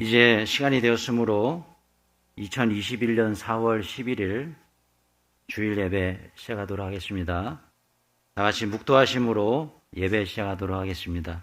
이제 시간이 되었으므로 2021년 4월 11일 주일 예배 시작하도록 하겠습니다. 다 같이 묵도하심으로 예배 시작하도록 하겠습니다.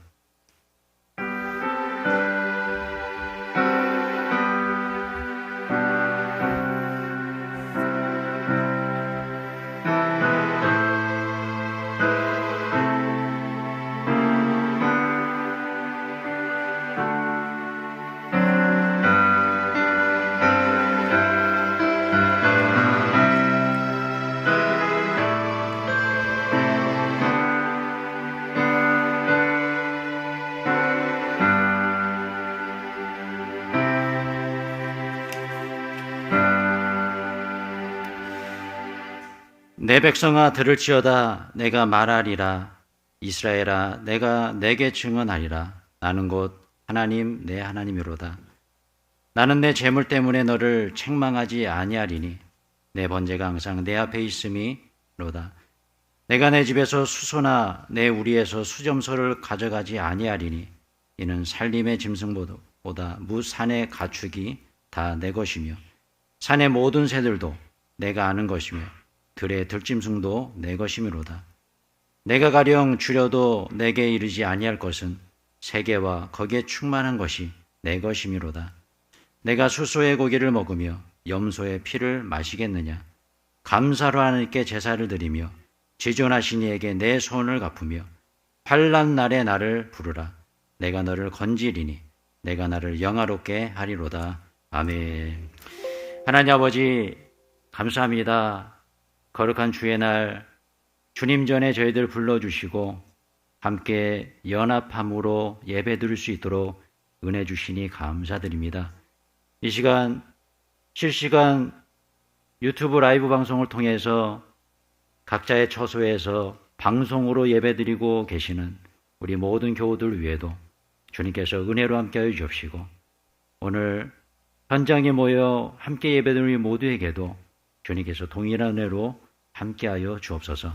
내 백성아 들을지어다. 내가 말하리라. 이스라엘아 내가 내게 증언하리라. 나는 곧 하나님 내 하나님이로다. 나는 내 재물 때문에 너를 책망하지 아니하리니 내 번제가 항상 내 앞에 있음이로다. 내가 내 집에서 수소나 내 우리에서 수점소를 가져가지 아니하리니 이는 살림의 짐승보다 무산의 가축이 다 내 것이며 산의 모든 새들도 내가 아는 것이며 들의 들짐승도 내 것이미로다. 내가 가령 주려도 내게 이르지 아니할 것은 세계와 거기에 충만한 것이 내 것이미로다. 내가 수소의 고기를 먹으며 염소의 피를 마시겠느냐. 감사로 하나님께 제사를 드리며 지존하신 이에게 내 소원을 갚으며 환난 날에 나를 부르라. 내가 너를 건지리니 내가 나를 영화롭게 하리로다. 아멘. 하나님 아버지 감사합니다. 거룩한 주의 날 주님 전에 저희들 불러주시고 함께 연합함으로 예배 드릴 수 있도록 은혜 주시니 감사드립니다. 이 시간 실시간 유튜브 라이브 방송을 통해서 각자의 처소에서 방송으로 예배 드리고 계시는 우리 모든 교우들 위에도 주님께서 은혜로 함께하여 주옵시고 오늘 현장에 모여 함께 예배 드리는 모두에게도 주님께서 동일한 은혜로 함께하여 주옵소서.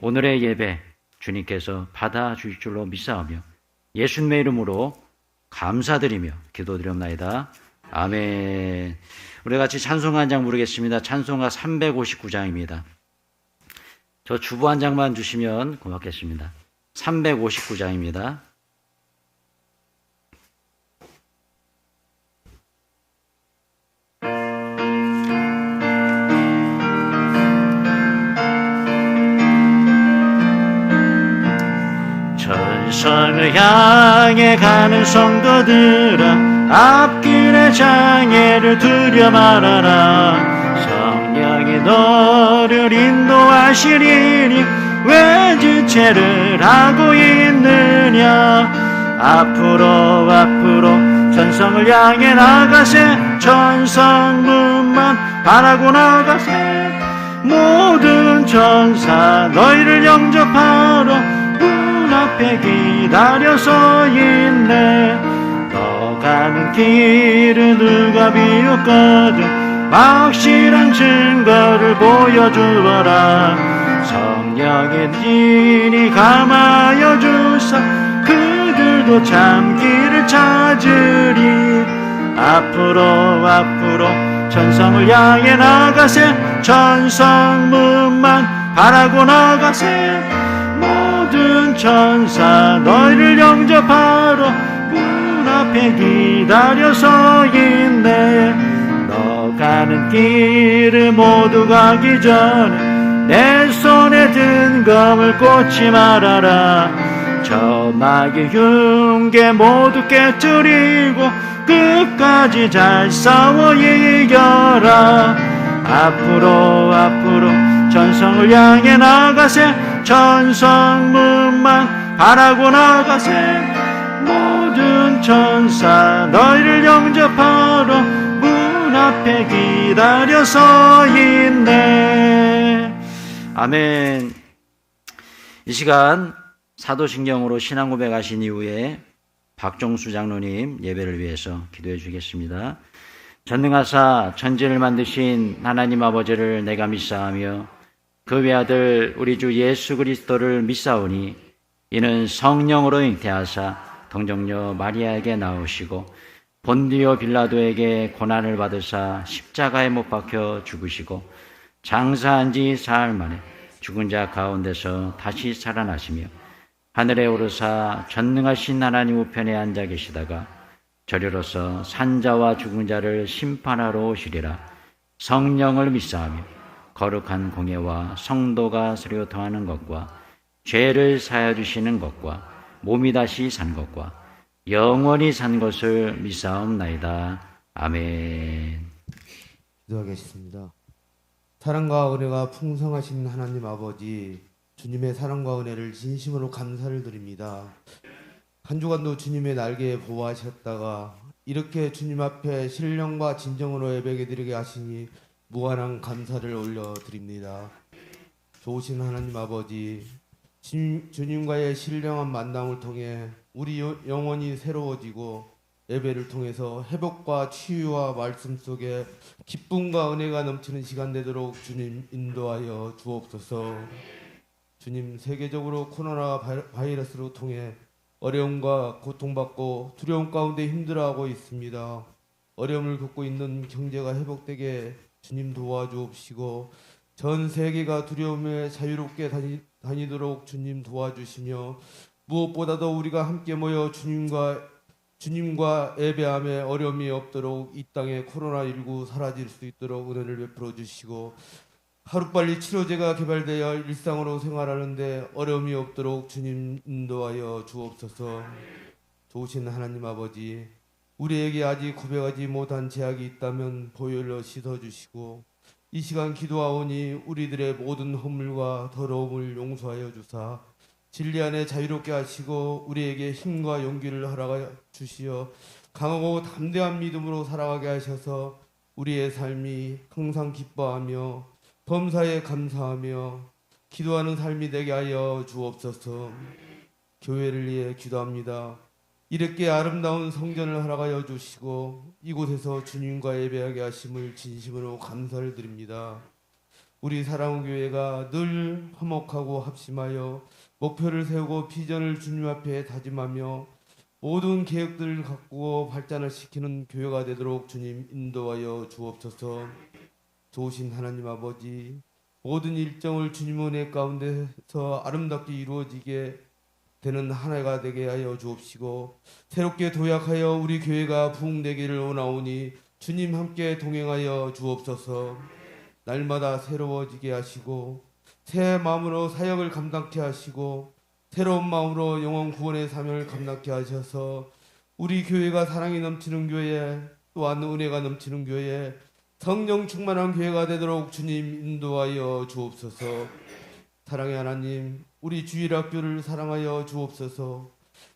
오늘의 예배 주님께서 받아주실 줄로 믿사오며 예수님의 이름으로 감사드리며 기도드리옵나이다. 아멘. 우리 같이 찬송가 한 장 부르겠습니다. 찬송가 359장입니다. 저 주보 한 장만 주시면 고맙겠습니다. 359장입니다. 천성을 향해 가는 성도들아 앞길의 장애를 두려 말아라. 성령이 너를 인도하시리니 왜 지체를 하고 있느냐. 앞으로 천성을 향해 나가세. 천성문만 바라고 나가세. 모든 천사 너희를 영접하러 앞에 기다려서 있네. 너 가는 길은 누가 비웃거든 확실한 증거를 보여주어라. 성령의 진이 감하여 주사 그들도 참 길을 찾으리. 앞으로 천성을 향해 나가세. 천성문만 바라고 나가세. 모든 천사 너희를 영접하러 문 앞에 기다려서 있네. 너 가는 길을 모두 가기 전에 내 손에 든 검을 꽂지 말아라. 저 마귀 흉계 모두 깨뜨리고 끝까지 잘 싸워 이겨라. 앞으로 천성을 향해 나가세. 천성문만 바라고 나가세. 모든 천사 너희를 영접하러 문 앞에 기다려서 있네. 아멘. 이 시간 사도신경으로 신앙 고백하신 이후에 박종수 장로님 예배를 위해서 기도해 주겠습니다. 전능하사 천지를 만드신 하나님 아버지를 내가 믿사하며 그 외아들 우리 주 예수 그리스도를 믿사오니 이는 성령으로 잉태하사 동정녀 마리아에게 나오시고 본디오 빌라도에게 고난을 받으사 십자가에 못 박혀 죽으시고 장사한 지 사흘 만에 죽은 자 가운데서 다시 살아나시며 하늘에 오르사 전능하신 하나님 우편에 앉아 계시다가 저리로서 산자와 죽은 자를 심판하러 오시리라. 성령을 믿사하며 거룩한 공예와 성도가 서로 통하는 것과 죄를 사하여 주시는 것과 몸이 다시 산 것과 영원히 산 것을 믿사옵나이다. 아멘. 기도하겠습니다. 사랑과 은혜가 풍성하신 하나님 아버지, 주님의 사랑과 은혜를 진심으로 감사를 드립니다. 한 주간도 주님의 날개에 보호하셨다가 이렇게 주님 앞에 신령과 진정으로 예배드리게 하시니 무한한 감사를 올려드립니다. 좋으신 하나님 아버지, 주님과의 신령한 만남을 통해 우리 영혼이 새로워지고 예배를 통해서 회복과 치유와 말씀 속에 기쁨과 은혜가 넘치는 시간 되도록 주님 인도하여 주옵소서. 주님, 세계적으로 코로나 바이러스로 통해 어려움과 고통받고 두려움 가운데 힘들어하고 있습니다. 어려움을 겪고 있는 경제가 회복되게 주님 도와주옵시고 전 세계가 두려움에 자유롭게 다니도록 주님 도와주시며 무엇보다도 우리가 함께 모여 주님과 예배함에 어려움이 없도록 이 땅에 코로나19 사라질 수 있도록 은혜를 베풀어 주시고 하루빨리 치료제가 개발되어 일상으로 생활하는데 어려움이 없도록 주님 인도하여 주옵소서. 좋으신 하나님 아버지, 우리에게 아직 구별하지 못한 제약이 있다면 보혈로 씻어주시고 이 시간 기도하오니 우리들의 모든 허물과 더러움을 용서하여 주사 진리 안에 자유롭게 하시고 우리에게 힘과 용기를 허락하여 주시어 강하고 담대한 믿음으로 살아가게 하셔서 우리의 삶이 항상 기뻐하며 범사에 감사하며 기도하는 삶이 되게 하여 주옵소서. 교회를 위해 기도합니다. 이렇게 아름다운 성전을 허락하여 주시고 이곳에서 주님과 예배하게 하심을 진심으로 감사를 드립니다. 우리 사랑의 교회가 늘 화목하고 합심하여 목표를 세우고 비전을 주님 앞에 다짐하며 모든 계획들을 가꾸고 발전을 시키는 교회가 되도록 주님 인도하여 주옵소서. 좋으신 하나님 아버지, 모든 일정을 주님 은혜 가운데서 아름답게 이루어지게 되는 한 해가 되게 하여 주옵시고 새롭게 도약하여 우리 교회가 부흥되기를 원하오니 주님 함께 동행하여 주옵소서. 날마다 새로워지게 하시고 새 마음으로 사역을 감당케 하시고 새로운 마음으로 영혼 구원의 사명을 감당케 하셔서 우리 교회가 사랑이 넘치는 교회, 또한 은혜가 넘치는 교회, 성령 충만한 교회가 되도록 주님 인도하여 주옵소서. 사랑의 하나님, 우리 주일학교를 사랑하여 주옵소서.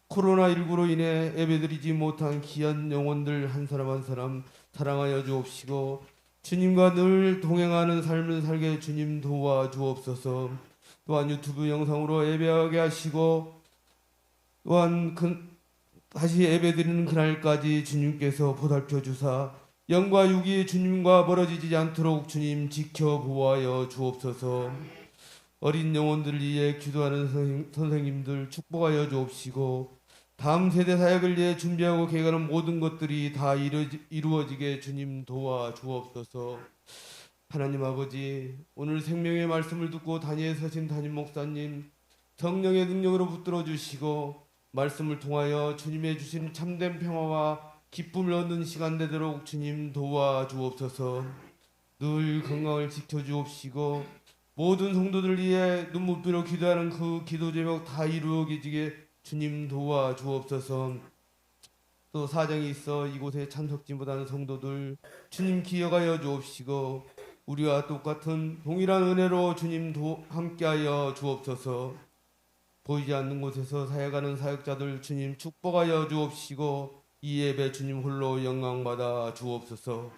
코로나19로 인해 예배드리지 못한 귀한 영혼들 한 사람 한 사람 사랑하여 주옵시고 주님과 늘 동행하는 삶을 살게 주님 도와주옵소서. 또한 유튜브 영상으로 예배하게 하시고 또한 다시 예배드리는 그날까지 주님께서 보살펴 주사 영과 육이 주님과 멀어지지 않도록 주님 지켜 보호하여 주옵소서. 어린 영혼들 위해 기도하는 선생님들 축복하여 주옵시고 다음 세대 사역을 위해 준비하고 계획하는 모든 것들이 다 이루어지게 주님 도와주옵소서. 하나님 아버지, 오늘 생명의 말씀을 듣고 단위에 서신 담임 목사님 성령의 능력으로 붙들어 주시고 말씀을 통하여 주님의 주신 참된 평화와 기쁨을 얻는 시간 되도록 주님 도와주옵소서. 늘 건강을 지켜주옵시고 모든 성도들 위해 눈물로 기도하는 그 기도 제목 다 이루어지게 주님 도와주옵소서. 또 사정이 있어 이곳에 참석지 못하는 성도들 주님 기억하여 주옵시고 우리와 똑같은 동일한 은혜로 주님 함께하여 주옵소서. 보이지 않는 곳에서 사역하는 사역자들 주님 축복하여 주옵시고 이 예배 주님 홀로 영광받아 주옵소서.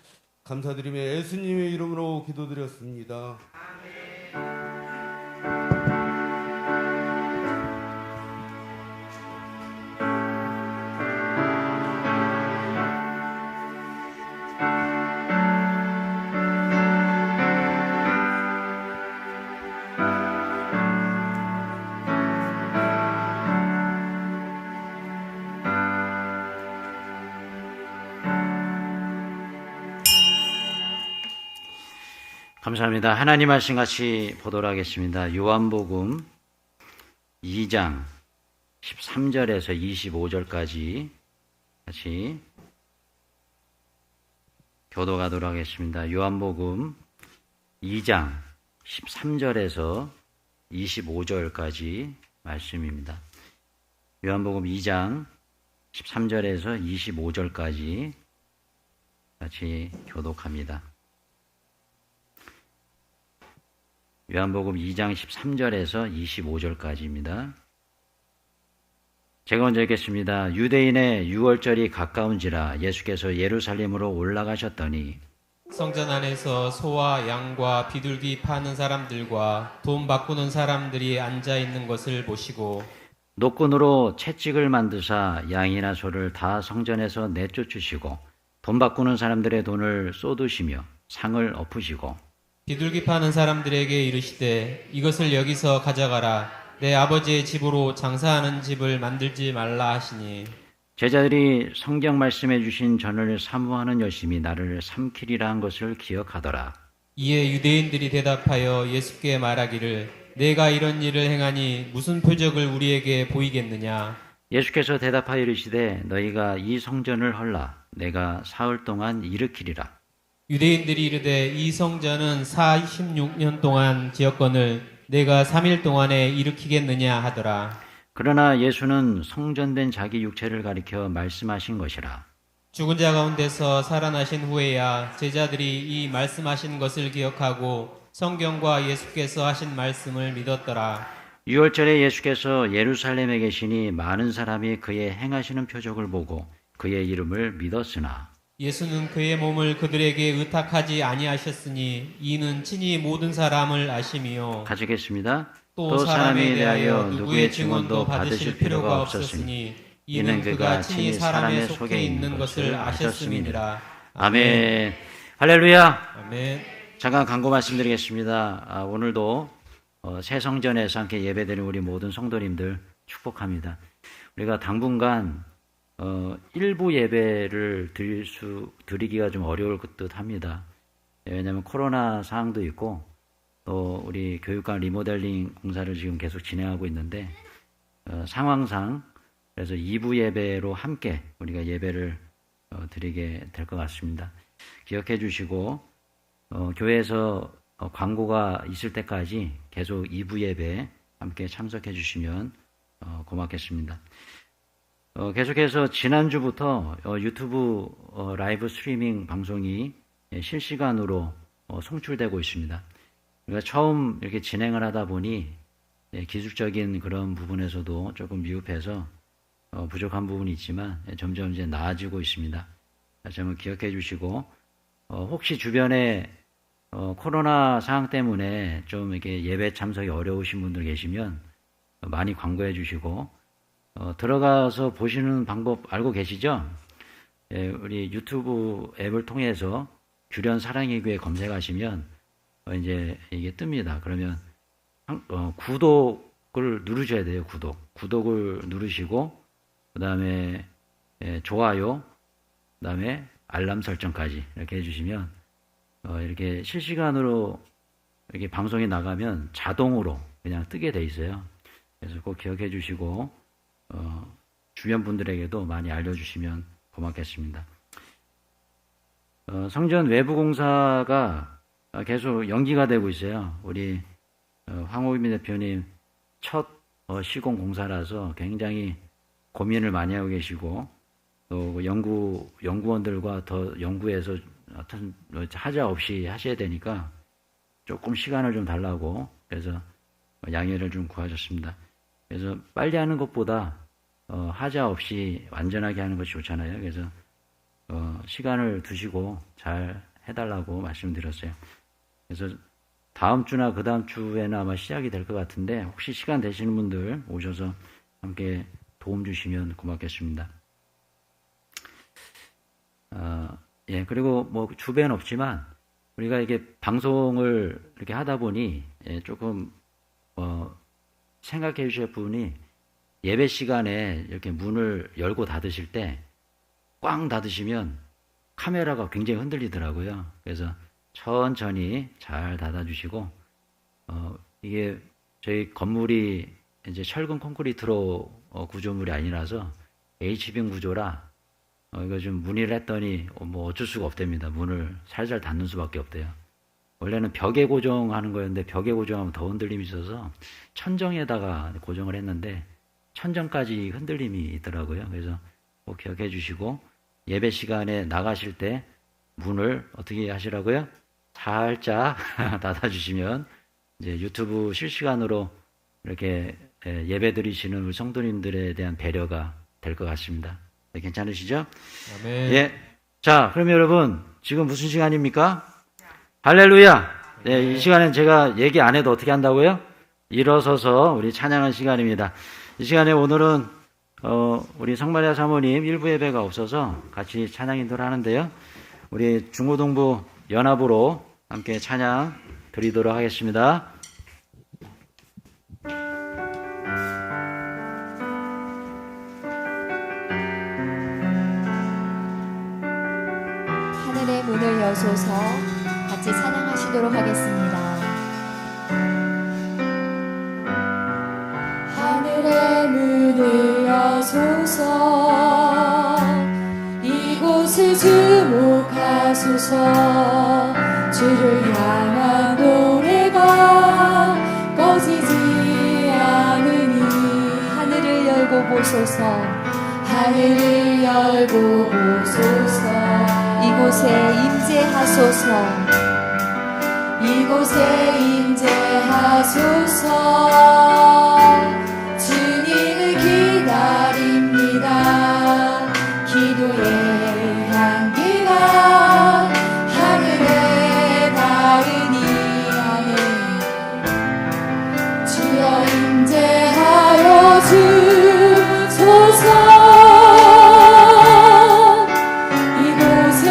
감사드리며 예수님의 이름으로 기도드렸습니다. 감사합니다. 하나님 말씀 같이 보도록 하겠습니다. 요한복음 2장 13절에서 25절까지 같이 교도하도록 하겠습니다. 요한복음 2장 13절에서 25절까지 말씀입니다. 요한복음 2장 13절에서 25절까지 같이 교독합니다. 요한복음 2장 13절에서 25절까지입니다. 제가 먼저 읽겠습니다. 유대인의 유월절이 가까운지라 예수께서 예루살렘으로 올라가셨더니 성전 안에서 소와 양과 비둘기 파는 사람들과 돈 바꾸는 사람들이 앉아 있는 것을 보시고 노끈으로 채찍을 만드사 양이나 소를 다 성전에서 내쫓으시고 돈 바꾸는 사람들의 돈을 쏟으시며 상을 엎으시고 비둘기 파는 사람들에게 이르시되 이것을 여기서 가져가라. 내 아버지의 집으로 장사하는 집을 만들지 말라 하시니 제자들이 성경 말씀해 주신 전을 사모하는 열심히 나를 삼키리라 한 것을 기억하더라. 이에 유대인들이 대답하여 예수께 말하기를 내가 이런 일을 행하니 무슨 표적을 우리에게 보이겠느냐. 예수께서 대답하여 이르시되 너희가 이 성전을 헐라 내가 사흘 동안 일으키리라. 유대인들이 이르되 이 성전은 46년 동안 지었거늘 내가 3일 동안에 일으키겠느냐 하더라. 그러나 예수는 성전된 자기 육체를 가리켜 말씀하신 것이라. 죽은 자 가운데서 살아나신 후에야 제자들이 이 말씀하신 것을 기억하고 성경과 예수께서 하신 말씀을 믿었더라. 유월절에 예수께서 예루살렘에 계시니 많은 사람이 그의 행하시는 표적을 보고 그의 이름을 믿었으나 예수는 그의 몸을 그들에게 의탁하지 아니하셨으니 이는 친히 모든 사람을 아심이요 가지겠습니다. 또 사람에 대하여 누구의 증언도 받으실 필요가 없었으니 이는 그가 친히 사람의 속에 있는 것을 아셨음이니라. 아멘. 할렐루야. 아멘. 잠깐 광고 말씀드리겠습니다. 오늘도 새 성전에서 함께 예배드리는 우리 모든 성도님들 축복합니다. 우리가 당분간 일부 예배를 드리기가 좀 어려울 듯 합니다. 왜냐하면 코로나 상황도 있고 또 우리 교육관 리모델링 공사를 지금 계속 진행하고 있는데 상황상 그래서 2부 예배로 함께 우리가 예배를 드리게 될 것 같습니다. 기억해 주시고 교회에서 광고가 있을 때까지 계속 2부 예배 함께 참석해 주시면 고맙겠습니다. 계속해서 지난주부터 유튜브 라이브 스트리밍 방송이 실시간으로 송출되고 있습니다. 우리가 처음 이렇게 진행을 하다 보니 기술적인 그런 부분에서도 조금 미흡해서 부족한 부분이 있지만 점점 이제 나아지고 있습니다. 다시 한번 기억해 주시고 혹시 주변에 코로나 상황 때문에 좀 이렇게 예배 참석이 어려우신 분들 계시면 많이 광고해 주시고 들어가서 보시는 방법 알고 계시죠? 예, 우리 유튜브 앱을 통해서 규련 사랑의 교회 검색하시면 이제 이게 뜹니다. 그러면 구독을 누르셔야 돼요. 구독을 누르시고 그 다음에 좋아요, 그 다음에 알람 설정까지 이렇게 해주시면 이렇게 실시간으로 이렇게 방송이 나가면 자동으로 그냥 뜨게 돼 있어요. 그래서 꼭 기억해 주시고 주변 분들에게도 많이 알려주시면 고맙겠습니다. 성전 외부 공사가 계속 연기가 되고 있어요. 우리 황호민 대표님 첫 시공 공사라서 굉장히 고민을 많이 하고 계시고 또 연구원들과 더 연구해서 하여튼 하자 없이 하셔야 되니까 조금 시간을 좀 달라고 그래서 양해를 좀 구하셨습니다. 그래서 빨리 하는 것보다 하자 없이 완전하게 하는 것이 좋잖아요. 그래서 시간을 두시고 잘 해달라고 말씀드렸어요. 그래서 다음 주나 그 다음 주에는 아마 시작이 될 것 같은데 혹시 시간 되시는 분들 오셔서 함께 도움 주시면 고맙겠습니다. 예, 그리고 뭐 주변 없지만 우리가 이게 방송을 이렇게 하다 보니 조금 생각해 주실 분이 예배 시간에 이렇게 문을 열고 닫으실 때 꽝 닫으시면 카메라가 굉장히 흔들리더라고요. 그래서 천천히 잘 닫아주시고, 이게 저희 건물이 이제 철근 콘크리트로 구조물이 아니라서 H빔 구조라 이거 좀 문의를 했더니 뭐 어쩔 수가 없답니다. 문을 살살 닫는 수밖에 없대요. 원래는 벽에 고정하는 거였는데 벽에 고정하면 더 흔들림이 있어서 천정에다가 고정을 했는데 천정까지 흔들림이 있더라고요. 그래서 꼭 기억해 주시고 예배 시간에 나가실 때 문을 어떻게 하시라고요? 살짝 닫아주시면 이제 유튜브 실시간으로 이렇게 예배 드리시는 우리 성도님들에 대한 배려가 될 것 같습니다. 네, 괜찮으시죠? 아멘. 예. 자, 그럼 여러분, 지금 무슨 시간입니까? 할렐루야! 네, 이 시간엔 제가 얘기 안 해도 어떻게 한다고요? 일어서서 우리 찬양할 시간입니다. 이 시간에 오늘은, 우리 성마리아 사모님 일부 예배가 없어서 같이 찬양 인도를 하는데요. 우리 중고등부 연합으로 함께 찬양 드리도록 하겠습니다. 하늘의 문을 여소서 같이 찬양하시도록 하겠습니다. 하늘의 문을 여소서 이곳을 주목하소서 주를 향한 노래가 꺼지지 않으니 하늘을 열고 보소서 하늘을 열고 보소서 이곳에 임재하소서 이곳에 임재하소서 주님을 기다립니다 기도의 향기가 하늘에 닿으니 주여 임재하여 주소서 이곳에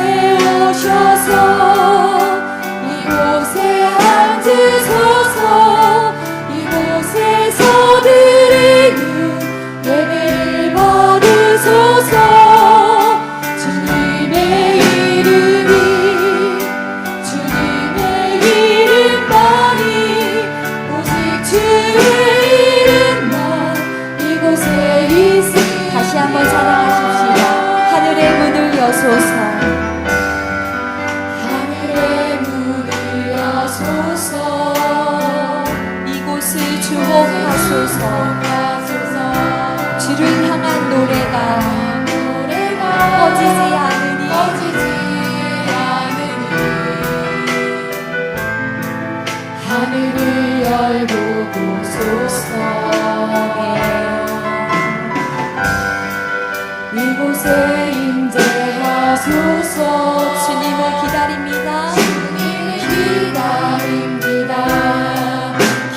앉으소서 이곳에서 드리는 예배를 받으소서 주님의 이름만이 오직 주의 이름만 이곳에 있으니 다시 한번 찬양하십시다. 하늘의 문을 여소서 이곳을 주목하소서 주를 향한 노래가 꺼지지 않으니 하늘을 열고 보소서 이곳에 임재하소서 주님을 기다립니다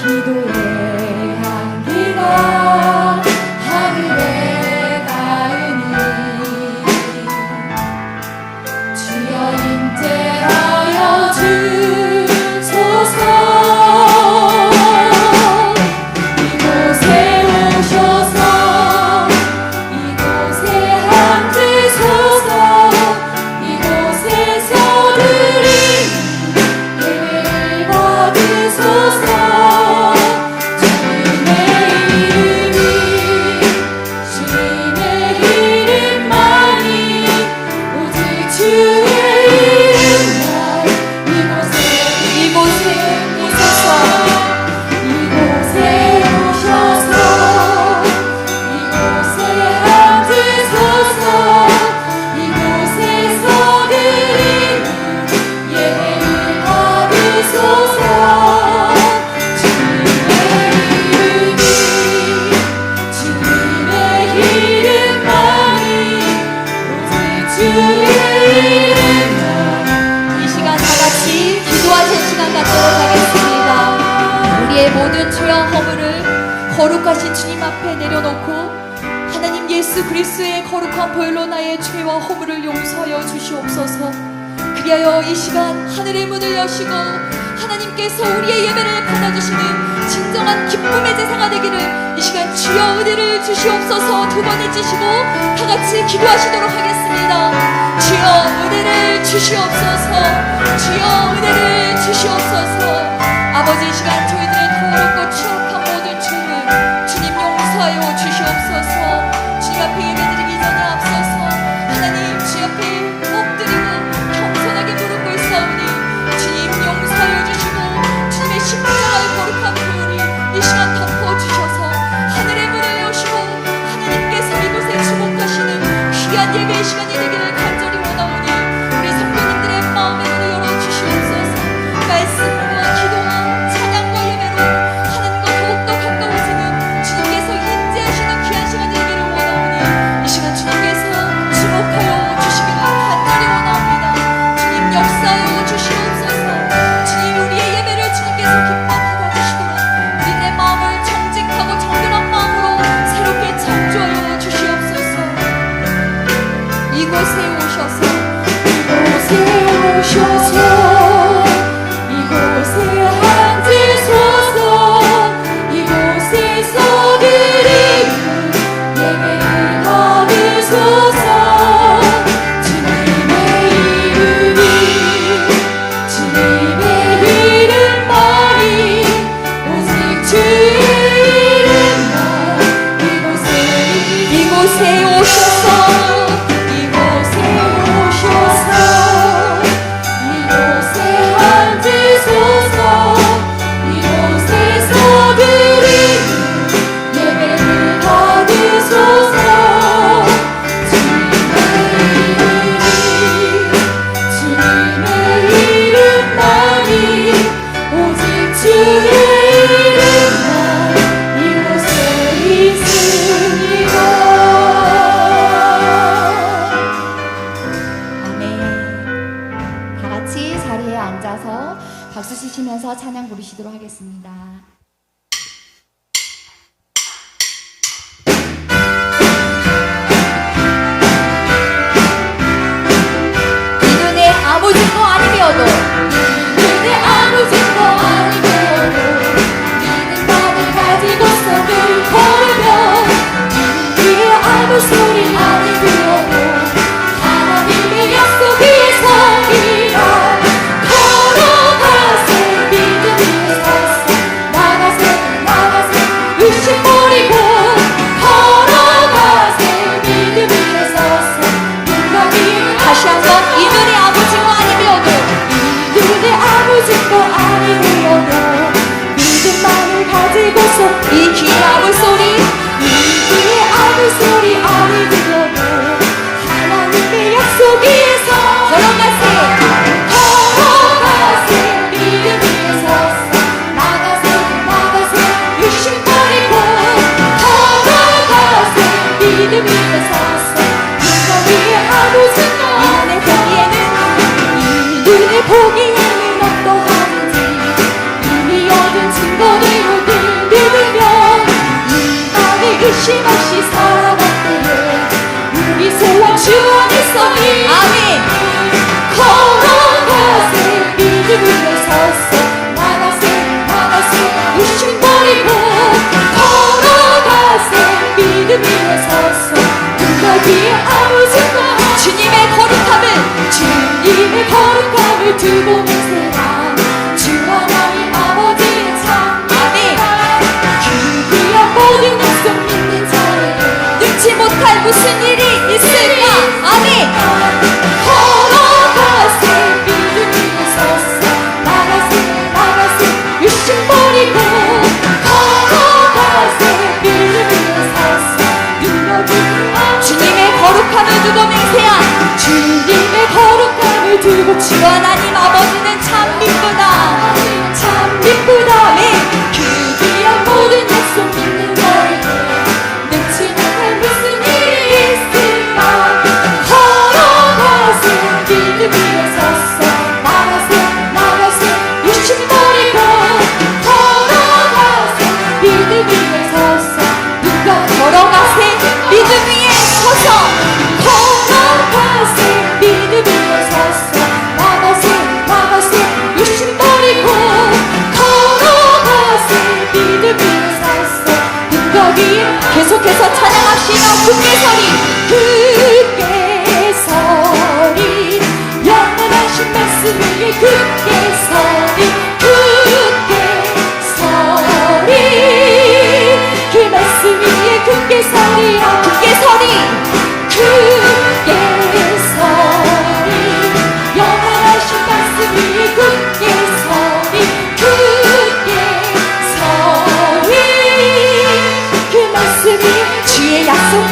기도의 향기가 하늘에 닿으니 주여 임재하여 주소서 이곳에 오셔서 이곳에 앉으소서 이곳에서 드리는 예배를 받으소서 주님의 이름만이 오직 주의 이름만 이곳에 오셔서 이곳에 앉으소서 이곳에서 드리는 예배를 받으소서 주님의 이름만이 오직 주의 이름만 이 시간 다같이 기도하실 시간 갖도록 하겠습니다. 우리의 모든 죄와 허물을 거룩하신 주님 앞에 내려놓고 하나님 예수 그리스도의 거룩한 보혈로 나의 죄와 허물을 용서하여 주시옵소서. 그리하여 이 시간 하늘의 문을 여시고 하나님께서 우리의 예배를 받아주시는 진정한 기쁨의 제사가 되기를 이 시간 주여 은혜를 주시옵소서 두 번 해주시고 다같이 기도하시도록 하겠습니다. 주여 은혜를 주시옵소서. 주여 은혜를 주시옵소서. 아버지 이 시간 저희들의 더럽고 추악한 모든 죄를 주님 용서하여 주시옵소서. 주님 앞에 예배드리기 전에 앞서서 하나님 주 앞에 엎드리고 겸손하게 무릎 꿇사오니 주님 용서하여 주시고 주님의 십자가의 거룩한 보혈이 이 시간 덮어주셔서 하늘의 문을 여시고 하나님께서 이곳에 주목하시는 귀한 예배의 시간이 되기를 간절히 원하오니 우리 성도님들의 마음의 문을 열어주시옵소서. 말씀과 기도와 찬양과 예배로 하나님과 더욱더 가까워지는 주님께서 인재하시는 귀한 시간이 되기를 원하오니 이 시간 주님께서 주목하여 주시기를 간절히 원합니다. 주님 역사하여 주시옵소서. 주님 우리의 예배를 주님께서 기뻐 받아주시도록 우리의 마음을 정직하고 정결한 마음으로 새롭게 창조하여 주시옵소서. 이곳에 오셔서 이곳에 앉으소서. 이곳에서 드리는 예배를 받으소서. 주님의 이름만이 오직 주의 이름만 이곳에 오셔서 이곳에 앉으소서. 이곳에서 드리는 예배를 받으소서. 주님의 이름만이 오직 주의 이름만 이곳에 있습니다. 아멘. 다 같이 자리에 앉아서 박수 치시면서 찬양 부르시도록 하겠습니다. 이 눈에 아무 증거 아니 되어도 이 눈에 아무 증거 아니 되어도 믿음만을 가지고서 늘 걸으면 이 귀에 아무 소리 아니 들어도 하나님의 약속 위에 서리라. 걸어가세 믿음 위에 서서 나가세 의심 버리고 걸어가세 믿음 위에 서서 눈가기 다시 한번 이 눈에 아무 증거 아니 되어도 이 눈에 아무 증거 아니 되어도 믿음만을 가지고서 이 귀에 아무 소리 이 귀에 아무 소리 아니 들어도 하나님의 약속 위에서 걸어가세 믿음 위에 서서 나가세 의심 버리고 걸어가세 믿음 위에 서서 눈가 위에 아무 증거 이 눈에 보기에는 어떠하는지 이미 얻은 증거대로 늘 믿으면 이 땅에 의심 없이 살아갈 때에 우리 소원 주 안에서니 아멘. 걸어가세 믿음 위에 서서 나가세 의심 버리고 걸어가세 믿음 위에 서서 눈가 위에 아무 증거 주님의 거룩함을 두고 맹세한 주 하나님 아버지의 참미가 그 귀한 모든 약속 믿는 자에게 능치 못할 무슨 일이 있을까. 아멘. 걸어가세 믿음 위에 서서 나가세 의심 버리고 걸어가세 믿음 위에 서서 주님의 거룩함을 두고 맹세한 주님의 거룩함을 두고 주 하나님 아버지는 참 미쁘다. 참 미쁘다. 그 귀한 모든 약속 믿는 자에게 능치 못할 무슨 일이 있을까. 걸어가세 믿음 위에 서서 나가세 의심 버리고 걸어가세 믿음 위에 서서 누가 걸어가세 믿음 위에 서서 걸어가세 믿음 위에 서서 나가세 의심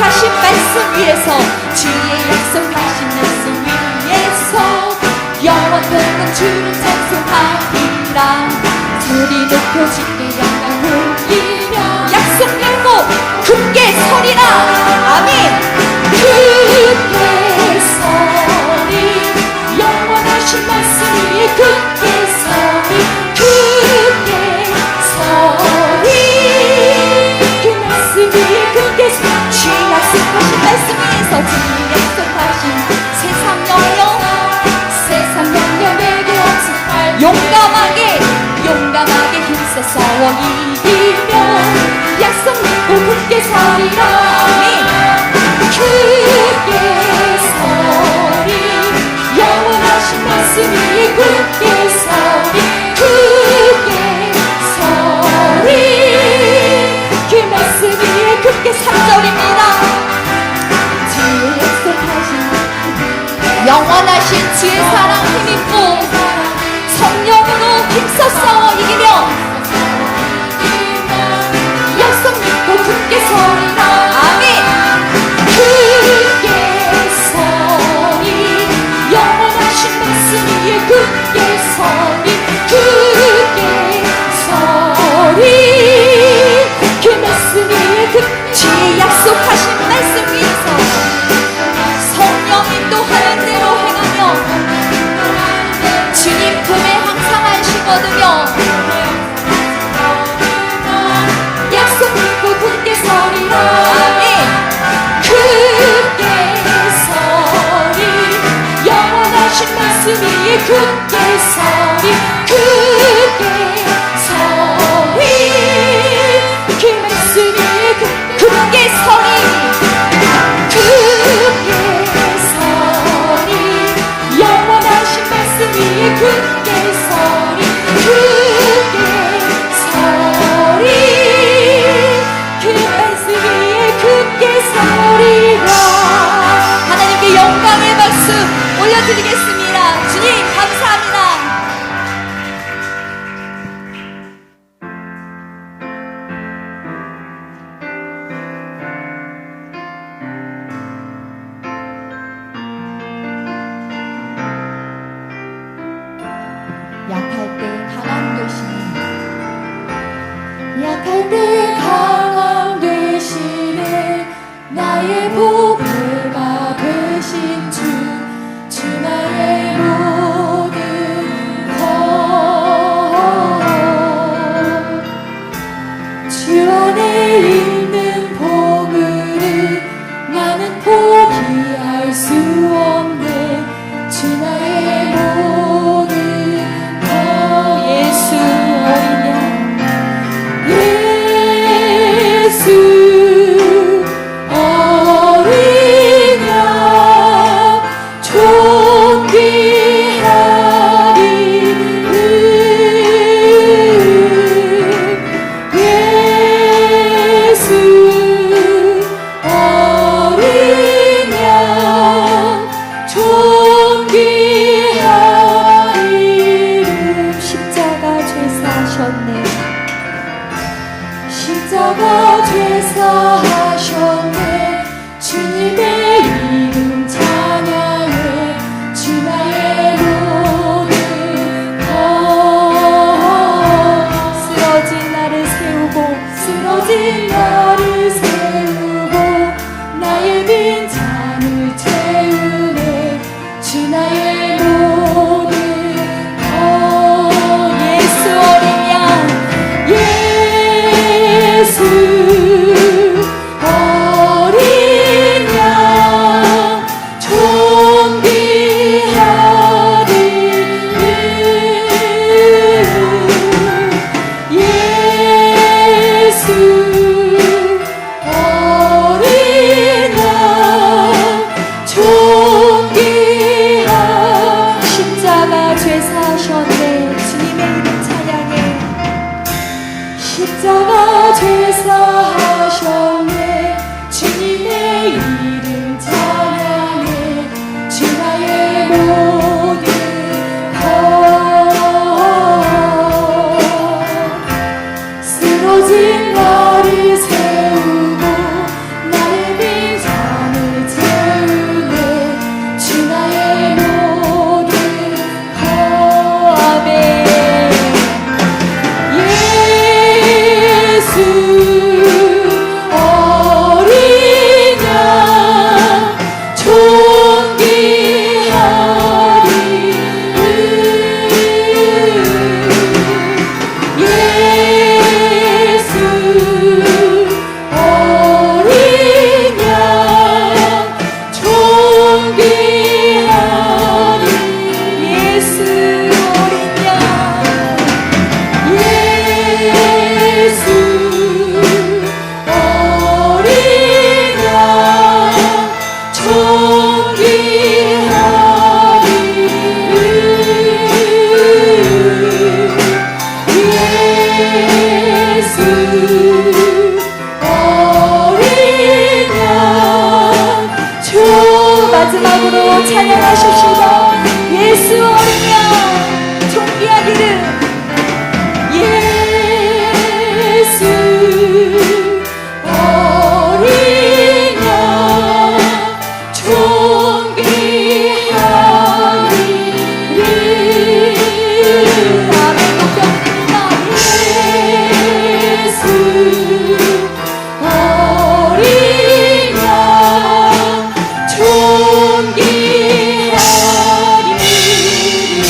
약속하신 말씀 위에서 주의 약속하신 말씀 위에서 영원토록 주를 찬송하리라. 소리 높여 주께 영광 돌리며 약속 열고 굳게 서리라. 아멘. 굳게 서리 영원하신 말씀 위에 굳게 서리 굳게 서리 그 말씀 위에 굳게 서리 주 약속하신 말씀 위에서 주님 약속하신 세상 영역 내게 없을 용감하게 힘써 싸워 이기며 약속 믿고 굳게 서리라. 아멘. 굳게 서리 영원하신 말씀 위에 굳게 서리 굳게 서리 그 말씀 위에 굳게 3절입니다. 주의 약속하신 영원하신 주의 사랑 힘입고 성령으로 힘써 싸워 이기며 약속 믿고 굳게 서리라. 아멘. 굳게 서리 영원하신 말씀 위에 굳게 서리 굳게 서리 그 말씀 위에 주의 약속하신 말씀 위에서 성령 인도하는 대로 행하며 주님 품에 항상 안식 얻으며 약속 믿고 굳게 서리라. 아멘. 굳게 서리 영원하신 말씀 위에 굳게 서리 굳게 서리 그 말씀 위에 굳게 서리 굳게 서리 영원하신 말씀 위에 굳게 서리 굳게 서리 그 말씀 위에 굳게 서리라. 하나님께 영광의 박수 올려드리겠습니다. 주님 감사합니다. 약할 때 강함 되시네. 약할 때 강함 되시네. 나의 보배가 되신 주 나의 모든 것. 주 안에 있는 보물을 나는 포기할 수 없네. 주 나의 모든 예수 어린 양 예수 어린 양 존귀하리를 예수 어린 양 존귀하리를 십자가 죄사하셨네. 십자가 죄사하셨네. 주님의 이름 찬양해. 주 나의 모든 것. 쓰러진 나를 세우고 쓰러진 나를 세우고 나의 빈잔을 채우네. 주 나의 모든 것. 예수 어린 양 예수 어린 양 존귀하리를 예수 어린 양 존귀하 십자가 죄사하셨네. 주님의 이름 찬양해. 십자가 죄사하셨네. 주님의 이름 찬양해. 주 나의 모든 것. 쓰러진 나를 세우고 나의 빈 마지막으로 찬양하십시다. 예수 어린 양 존귀한 이름 예수 어린 양 존귀한 이름 아멘 높여드립니다. 예수 어린 양 존귀한 이름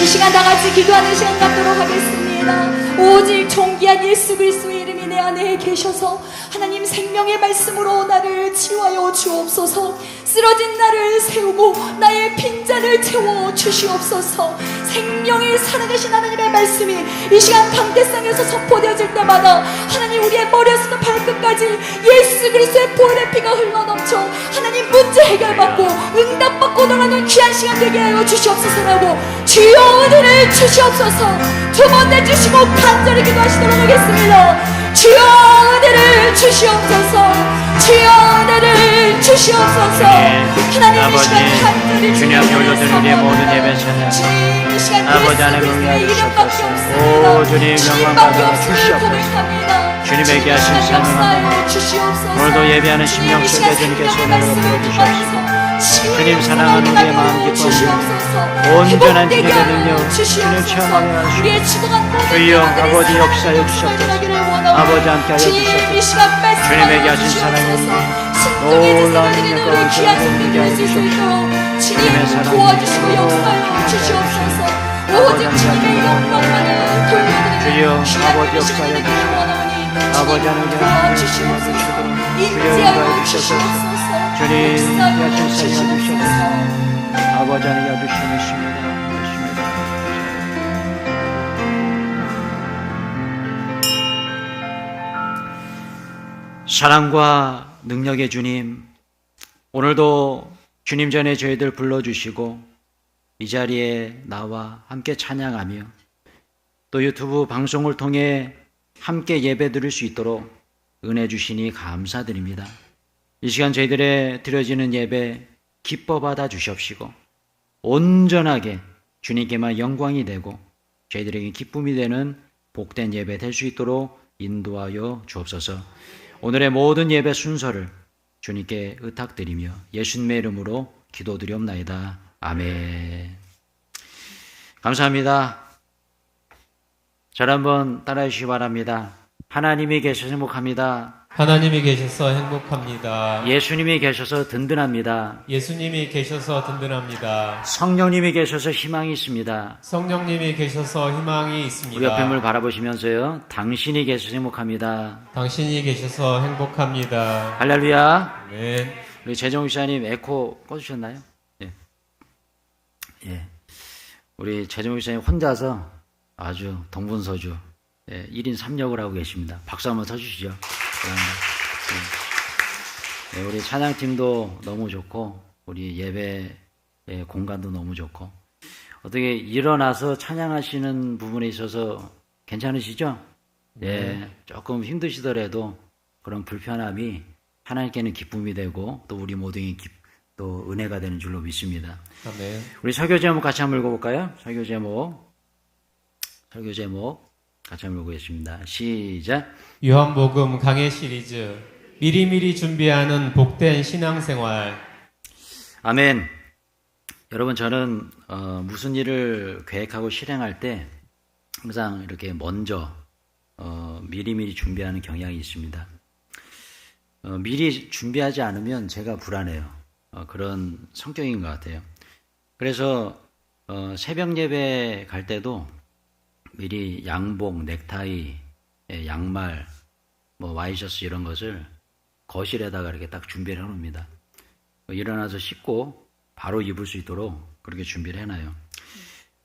이 시간 다 같이 기도하는 시간 갖도록 하겠습니다. 오직 존귀한 예수 그리스도의 이름이 내 안에 계셔서 하나님 생명의 말씀으로 나를 치유하여 주옵소서. 쓰러진 나를 세우고 나의 빈잔을 채워 주시옵소서. 생명이 살아계신 하나님의 말씀이 이 시간 강대상에서 선포되어질 때마다 하나님 우리의 머리에서부터 발끝까지 예수 그리스도의 보혈의 피가 흘러넘쳐 하나님 문제 해결받고 응답받고 나가는 귀한 시간 되게 하여 주시옵소서라고 주여 은혜를 주시옵소서. 두 번 내주시고 간절히 기도하시도록 하겠습니다. 주여 은혜를 주시옵소서. 주여 은혜를 주시옵소서. 하나님 이 시간 간절히 주님 앞에 올려드린 우리의 모든 예배 찬양 주님 이 시간 아버지 하나님 예수님의 응하여 이름밖에 주시옵소서. 없습니다. 오, 주님 영광 주님밖에 받아 없음을 주시옵소서. 고백합니다. 주님에게 하신 주님 찬양 역사에 주시옵소서. 오늘도 예배하는 심령 속에 주님께서 은혜로 부어주시옵소서. 주님 사랑하는 우리의 마음 기뻐하시옵소서. 온전한 주님의 능력 주님 체험하게 하시옵소서. 주여 아버지 역사에 주시옵소서. 아버지 함께 하여 주시옵소서. 주님에게 하신 사랑의 놀라운 능력과 은총을 누리게 하여 주시옵소서. 주님 도와주시고 역사에 주시옵소서. 오직 주님의 영광만을 돌려드리는 주여 귀한 아버지 음식을 역사에 드리기를 원하오니 아버지 하나님 도와주시옵소서. 인지하여 주시옵소서. 주님 역사하여 야신 사여 주시옵소서. 주시옵소서. 아버지 하나님 주시옵소서. 사랑과 능력의 주님, 오늘도 주님 전에 저희들 불러주시고 이 자리에 나와 함께 찬양하며 또 유튜브 방송을 통해 함께 예배 드릴 수 있도록 은혜 주시니 감사드립니다. 이 시간 저희들의 드려지는 예배 기뻐 받아 주시옵시고 온전하게 주님께만 영광이 되고 저희들에게 기쁨이 되는 복된 예배 될 수 있도록 인도하여 주옵소서. 오늘의 모든 예배 순서를 주님께 의탁드리며 예수님의 이름으로 기도드리옵나이다. 아멘. 감사합니다. 저를 한번 따라해 주시기 바랍니다. 하나님이 계셔서 행복합니다. 하나님이 계셔서 행복합니다. 예수님이 계셔서 든든합니다. 예수님이 계셔서 든든합니다. 성령님이 계셔서 희망이 있습니다. 성령님이 계셔서 희망이 우리 있습니다. 옆에 물 바라보시면서요. 당신이 계셔서 행복합니다. 당신이 계셔서 행복합니다. 할렐루야. 아멘. 우리 재정 목사님 에코 꺼주셨나요? 예. 예. 우리 재정 목사님 혼자서 아주 동분서주 1인 3역을 하고 계십니다. 박수 한번 쳐주시죠. 네, 우리 찬양팀도 너무 좋고 우리 예배 공간도 너무 좋고 어떻게 일어나서 찬양하시는 부분에 있어서 괜찮으시죠? 예, 조금 힘드시더라도 그런 불편함이 하나님께는 기쁨이 되고 또 우리 모두에게 또 은혜가 되는 줄로 믿습니다. 아멘. 우리 설교 제목 같이 한번 읽어볼까요? 설교 제목 같이 한번 읽어보겠습니다. 시작. 요한복음 강해 시리즈 미리미리 준비하는 복된 신앙생활. 아멘. 여러분 저는 무슨 일을 계획하고 실행할 때 항상 이렇게 먼저 미리미리 준비하는 경향이 있습니다. 미리 준비하지 않으면 제가 불안해요. 그런 성격인 것 같아요. 그래서 새벽 예배 갈 때도 미리 양복, 넥타이, 양말, 와이셔츠 이런 것을 거실에다가 이렇게 딱 준비를 해놓습니다. 일어나서 씻고 바로 입을 수 있도록 그렇게 준비를 해놔요.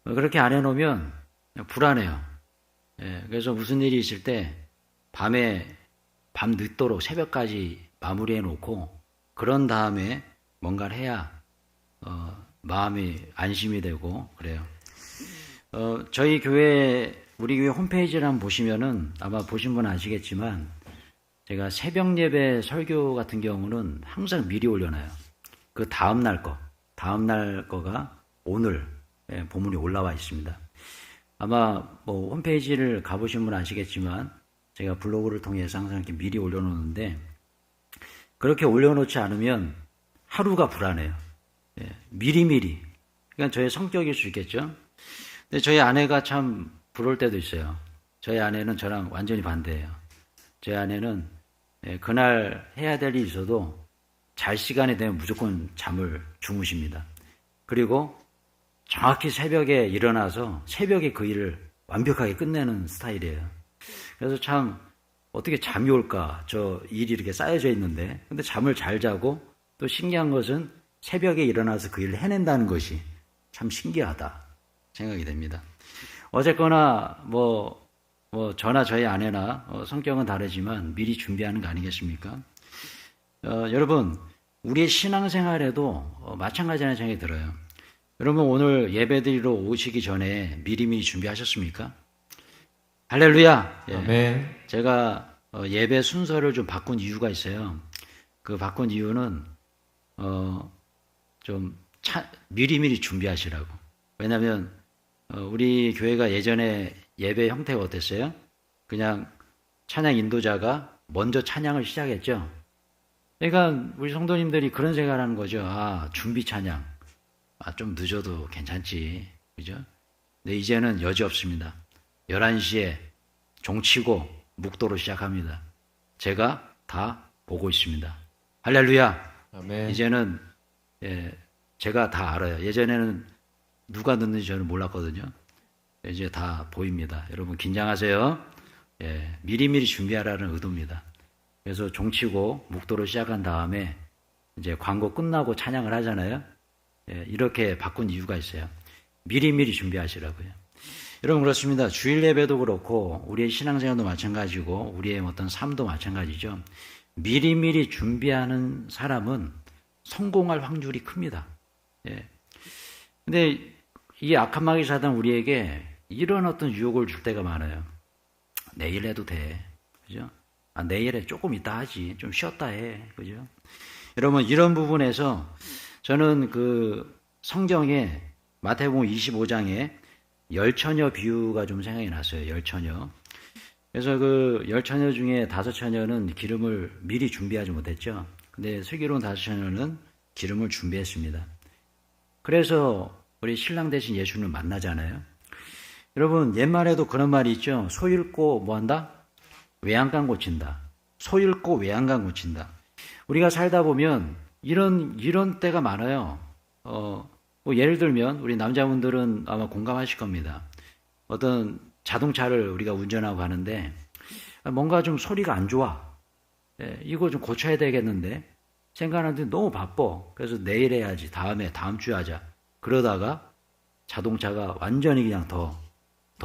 그렇게 안 해놓으면 불안해요. 그래서 무슨 일이 있을 때 밤 늦도록 새벽까지 마무리해 놓고 그런 다음에 뭔가를 해야 마음이 안심이 되고 그래요. 저희 우리 교회 홈페이지를 한번 보시면은 아마 보신 분은 아시겠지만 제가 새벽 예배 설교 같은 경우는 항상 미리 올려놔요. 그 다음 날 거가 오늘 본문이 올라와 있습니다. 아마 뭐 홈페이지를 가보신 분 아시겠지만 제가 블로그를 통해서 항상 이렇게 미리 올려놓는데 그렇게 올려놓지 않으면 하루가 불안해요. 미리미리. 그러니까 저의 성격일 수 있겠죠. 근데 저희 아내가 참 부러울 때도 있어요. 저희 아내는 저랑 완전히 반대예요. 저희 아내는 그날 해야 될 일이 있어도 잘 시간이 되면 무조건 잠을 주무십니다. 그리고 정확히 새벽에 일어나서 새벽에 그 일을 완벽하게 끝내는 스타일이에요. 그래서 참 어떻게 잠이 올까? 저 일이 이렇게 쌓여져 있는데 근데 잠을 잘 자고 또 신기한 것은 새벽에 일어나서 그 일을 해낸다는 것이 참 신기하다 생각이 됩니다. 어쨌거나 저나 저희 아내나 성격은 다르지만 미리 준비하는 거 아니겠습니까? 여러분 우리의 신앙생활에도 마찬가지라는 생각이 들어요. 여러분 오늘 예배드리러 오시기 전에 미리미리 준비하셨습니까? 할렐루야. 아멘. 제가 예배 순서를 좀 바꾼 이유가 있어요. 그 바꾼 이유는 미리미리 준비하시라고. 왜냐하면 우리 교회가 예전에 예배 형태가 어땠어요? 그냥 찬양 인도자가 먼저 찬양을 시작했죠. 그러니까 우리 성도님들이 그런 생각을 하는 거죠. 준비 찬양. 좀 늦어도 괜찮지. 그죠? 근데 이제는 여지 없습니다. 11시에 종치고 묵도로 시작합니다. 제가 다 보고 있습니다. 할렐루야. 아멘. 이제는 제가 다 알아요. 예전에는 누가 늦는지 저는 몰랐거든요. 이제 다 보입니다. 여러분 긴장하세요. 미리미리 준비하라는 의도입니다. 그래서 종치고 묵도로 시작한 다음에 이제 광고 끝나고 찬양을 하잖아요. 이렇게 바꾼 이유가 있어요. 미리미리 준비하시라고요. 여러분 그렇습니다. 주일 예배도 그렇고 우리의 신앙생활도 마찬가지고 우리의 어떤 삶도 마찬가지죠. 미리미리 준비하는 사람은 성공할 확률이 큽니다. 근데 이 악한 마귀 사단 우리에게 이런 어떤 유혹을 줄 때가 많아요. 내일 해도 돼. 그죠? 내일에 조금 이따 하지. 좀 쉬었다 해. 그죠? 여러분 이런 부분에서 저는 그 성경에 마태복음 25장에 열처녀 비유가 좀 생각이 났어요. 열처녀. 그래서 그 열처녀 중에 5처녀는 기름을 미리 준비하지 못했죠. 근데 슬기로운 5처녀는 기름을 준비했습니다. 그래서 우리 신랑 대신 예수를 만나잖아요. 여러분 옛말에도 그런 말이 있죠. 소 잃고 뭐한다? 외양간 고친다. 소 잃고 외양간 고친다. 우리가 살다 보면 이런 때가 많아요. 예를 들면 우리 남자분들은 아마 공감하실 겁니다. 어떤 자동차를 우리가 운전하고 가는데 뭔가 좀 소리가 안 좋아. 이거 좀 고쳐야 되겠는데 생각하는데 너무 바빠. 그래서 내일 해야지. 다음 주에 하자. 그러다가 자동차가 완전히 그냥 더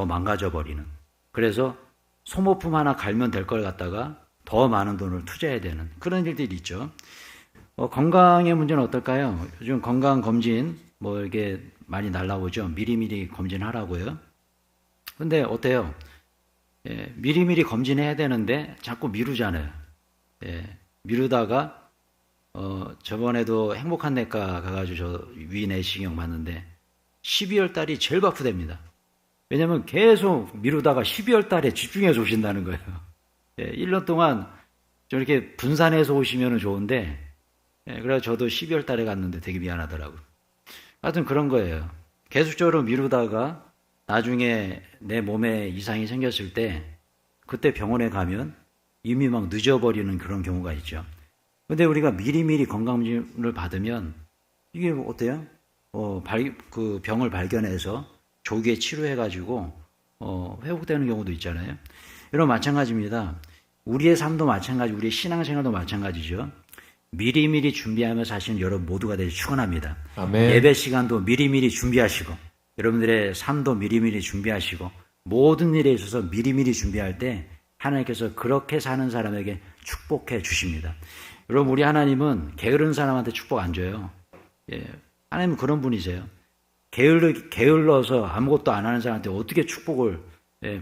망가져 버리는. 그래서 소모품 하나 갈면 될 걸 갖다가 더 많은 돈을 투자해야 되는 그런 일들이 있죠. 건강의 문제는 어떨까요? 요즘 건강검진 이게 많이 날라오죠. 미리미리 검진하라고요. 근데 어때요? 미리미리 검진해야 되는데 자꾸 미루잖아요. 미루다가 저번에도 행복한 내과 가가지고 저 위 내시경 봤는데 12월 달이 제일 바쁘답니다. 왜냐면 계속 미루다가 12월 달에 집중해서 오신다는 거예요. 1년 동안 저렇게 분산해서 오시면 좋은데 그래서 저도 12월 달에 갔는데 되게 미안하더라고요. 하여튼 그런 거예요. 계속적으로 미루다가 나중에 내 몸에 이상이 생겼을 때 그때 병원에 가면 이미 막 늦어버리는 그런 경우가 있죠. 근데 우리가 미리미리 건강검진을 받으면 이게 어때요? 그 병을 발견해서 조기에 치료해가지고 회복되는 경우도 있잖아요. 여러분 마찬가지입니다. 우리의 삶도 마찬가지, 우리의 신앙생활도 마찬가지죠. 미리미리 준비하며 사시는 여러분 모두가 되길 축원합니다. 아멘. 예배 시간도 미리미리 준비하시고 여러분들의 삶도 미리미리 준비하시고 모든 일에 있어서 미리미리 준비할 때 하나님께서 그렇게 사는 사람에게 축복해 주십니다. 여러분 우리 하나님은 게으른 사람한테 축복 안 줘요. 하나님은 그런 분이세요. 게을러서 아무것도 안 하는 사람한테 어떻게 축복을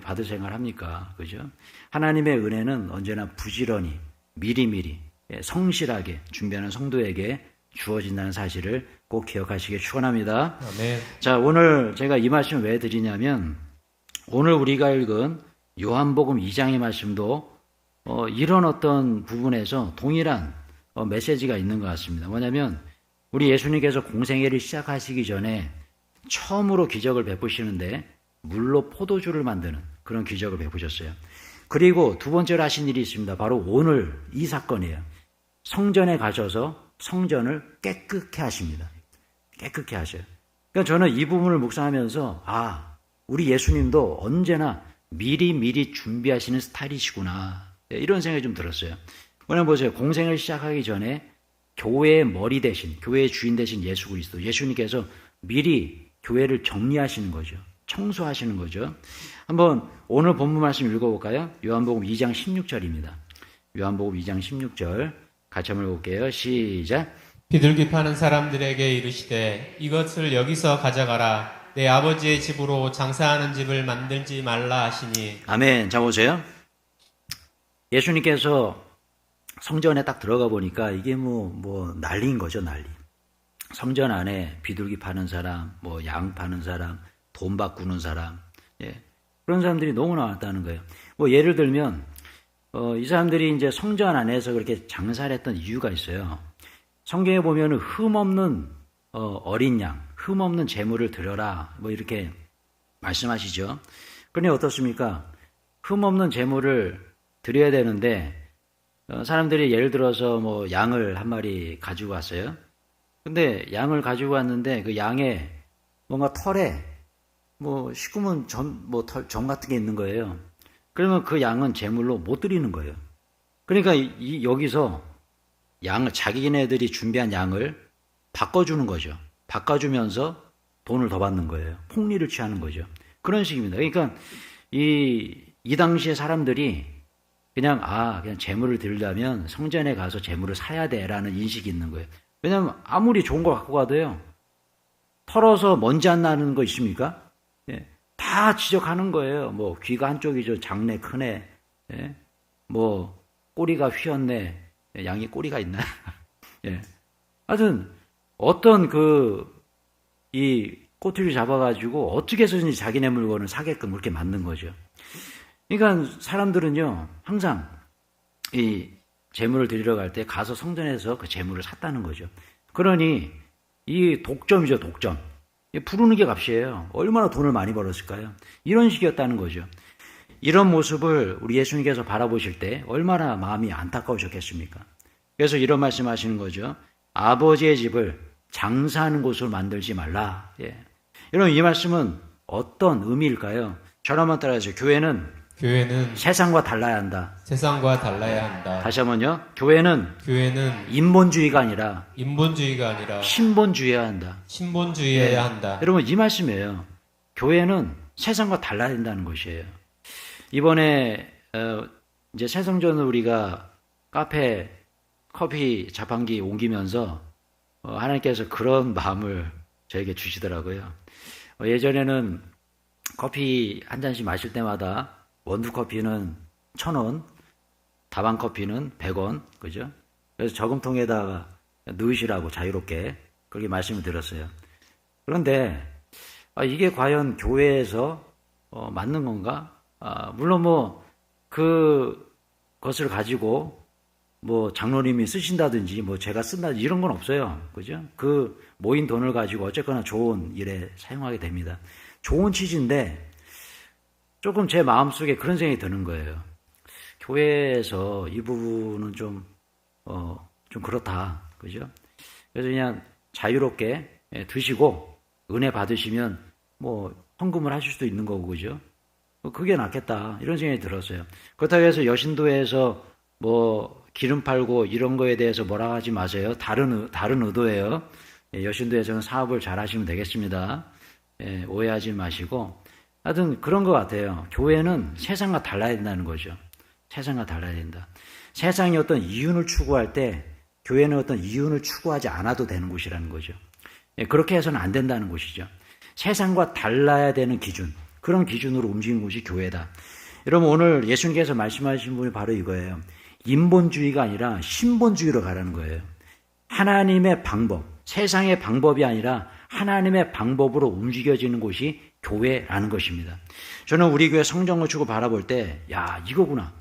받을 생각을 합니까? 그죠? 하나님의 은혜는 언제나 부지런히 미리미리 성실하게 준비하는 성도에게 주어진다는 사실을 꼭 기억하시길 축원합니다. 아멘. 자, 오늘 제가 이 말씀을 왜 드리냐면 오늘 우리가 읽은 요한복음 2장의 말씀도 이런 어떤 부분에서 동일한 메시지가 있는 것 같습니다. 뭐냐면 우리 예수님께서 공생애를 시작하시기 전에 처음으로 기적을 베푸시는데 물로 포도주를 만드는 그런 기적을 베푸셨어요. 그리고 두 번째로 하신 일이 있습니다. 바로 오늘 이 사건이에요. 성전에 가셔서 성전을 깨끗게 하십니다. 깨끗게 하셔요. 그러니까 저는 이 부분을 묵상하면서 우리 예수님도 언제나 미리 준비하시는 스타일이시구나 이런 생각이 좀 들었어요. 왜냐면 보세요. 공생을 시작하기 전에 교회의 머리 대신, 교회의 주인 대신 예수 그리스도, 예수님께서 미리 교회를 정리하시는 거죠. 청소하시는 거죠. 한번 오늘 본문 말씀 읽어볼까요? 요한복음 2장 16절입니다. 요한복음 2장 16절 같이 한번 읽어볼게요. 시작. 비둘기 파는 사람들에게 이르시되 이것을 여기서 가져가라. 내 아버지의 집으로 장사하는 집을 만들지 말라 하시니. 아멘. 자, 보세요. 예수님께서 성전에 딱 들어가 보니까 이게 뭐 난리인 거죠, 난리. 성전 안에 비둘기 파는 사람, 양 파는 사람, 돈 바꾸는 사람, 그런 사람들이 너무나 많다는 거예요. 예를 들면, 이 사람들이 이제 성전 안에서 그렇게 장사를 했던 이유가 있어요. 성경에 보면은 흠 없는 어린 양, 흠 없는 재물을 드려라, 이렇게 말씀하시죠. 그런데 어떻습니까? 흠 없는 재물을 드려야 되는데, 사람들이 예를 들어서 양을 한 마리 가지고 왔어요. 근데 양을 가지고 왔는데 그 양에 뭔가 털에 시커먼 점 같은 게 있는 거예요. 그러면 그 양은 제물로 못 드리는 거예요. 그러니까 여기서 자기네들이 준비한 양을 바꿔주는 거죠. 바꿔주면서 돈을 더 받는 거예요. 폭리를 취하는 거죠. 그런 식입니다. 그러니까 이 당시에 사람들이 그냥 재물을 드리려면 성전에 가서 재물을 사야 돼라는 인식이 있는 거예요. 왜냐하면 아무리 좋은 거 갖고 가도요, 털어서 먼지 안 나는 거 있습니까? 다 지적하는 거예요. 귀가 한쪽이죠. 작네, 크네. 꼬리가 휘었네. 양이 꼬리가 있나? 하여튼 어떤 이 꼬투리를 잡아가지고 어떻게 해서든지 자기네 물건을 사게끔 그렇게 만든 거죠. 그러니까 사람들은요, 항상 이 재물을 드리러 갈 때 가서 성전에서 그 재물을 샀다는 거죠. 그러니 이 독점이죠, 독점. 부르는 게 값이에요. 얼마나 돈을 많이 벌었을까요? 이런 식이었다는 거죠. 이런 모습을 우리 예수님께서 바라보실 때 얼마나 마음이 안타까우셨겠습니까? 그래서 이런 말씀하시는 거죠. 아버지의 집을 장사하는 곳으로 만들지 말라. 여러분, 이 말씀은 어떤 의미일까요? 저를 한번 따라하세요. 교회는 세상과 달라야 한다. 세상과 달라야 한다. 다시 한번요. 교회는 인본주의가 아니라 신본주의여야 한다. 신본주의여야 한다. 여러분, 이 말씀이에요. 교회는 세상과 달라야 된다는 것이에요. 이번에 이제 새성전을 우리가 카페, 커피, 자판기 옮기면서 하나님께서 그런 마음을 저에게 주시더라고요. 예전에는 커피 한 잔씩 마실 때마다 원두 커피는 1,000원, 다방 커피는 100원, 그죠? 그래서 저금통에다가 넣으시라고 자유롭게 그렇게 말씀을 드렸어요. 그런데 이게 과연 교회에서 맞는 건가? 물론 그것을 가지고 장로님이 쓰신다든지 제가 쓴다든지 이런 건 없어요. 그죠? 그 모인 돈을 가지고 어쨌거나 좋은 일에 사용하게 됩니다. 좋은 취지인데 조금 제 마음속에 그런 생각이 드는 거예요. 교회에서 이 부분은 좀 그렇다. 그죠? 그래서 그냥 자유롭게 드시고 은혜 받으시면 헌금을 하실 수도 있는 거고, 그죠? 그게 낫겠다. 이런 생각이 들었어요. 그렇다고 해서 여신도에서 기름 팔고 이런 거에 대해서 뭐라 하지 마세요. 다른 의도예요. 여신도에서는 사업을 잘 하시면 되겠습니다. 오해하지 마시고. 하여튼 그런 것 같아요. 교회는 세상과 달라야 된다는 거죠. 세상과 달라야 된다. 세상이 어떤 이윤을 추구할 때 교회는 어떤 이윤을 추구하지 않아도 되는 곳이라는 거죠. 그렇게 해서는 안 된다는 곳이죠. 세상과 달라야 되는 기준, 그런 기준으로 움직이는 곳이 교회다. 여러분, 오늘 예수님께서 말씀하신 분이 바로 이거예요. 인본주의가 아니라 신본주의로 가라는 거예요. 하나님의 방법, 세상의 방법이 아니라 하나님의 방법으로 움직여지는 곳이 교회라는 것입니다. 저는 우리 교회 성전을 주고 바라볼 때, 야, 이거구나.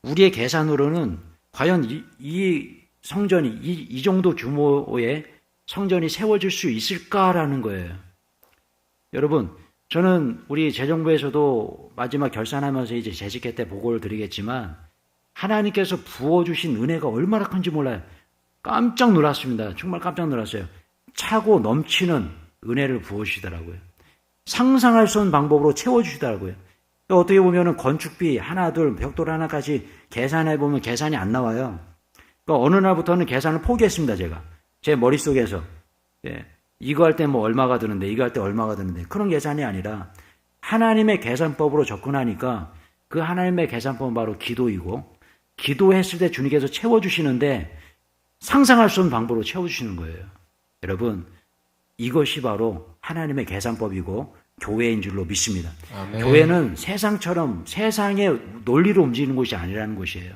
우리의 계산으로는 과연 이 성전이, 이 정도 규모의 성전이 세워질 수 있을까라는 거예요. 여러분, 저는 우리 재정부에서도 마지막 결산하면서 이제 재직회 때 보고를 드리겠지만, 하나님께서 부어주신 은혜가 얼마나 큰지 몰라요. 깜짝 놀랐습니다. 정말 깜짝 놀랐어요. 차고 넘치는 은혜를 부어주시더라고요. 상상할 수 없는 방법으로 채워주시더라고요. 어떻게 보면 건축비 하나, 둘, 벽돌 하나까지 계산해보면 계산이 안 나와요. 그러니까 어느 날부터는 계산을 포기했습니다, 제가. 제 머릿속에서. 예, 이거 할 때 뭐 얼마가 드는데, 이거 할 때 얼마가 드는데. 그런 계산이 아니라 하나님의 계산법으로 접근하니까 그 하나님의 계산법은 바로 기도이고, 기도했을 때 주님께서 채워주시는데 상상할 수 없는 방법으로 채워주시는 거예요. 여러분, 이것이 바로 하나님의 계산법이고 교회인 줄로 믿습니다. 아멘. 교회는 세상처럼 세상의 논리로 움직이는 곳이 아니라는 것이에요.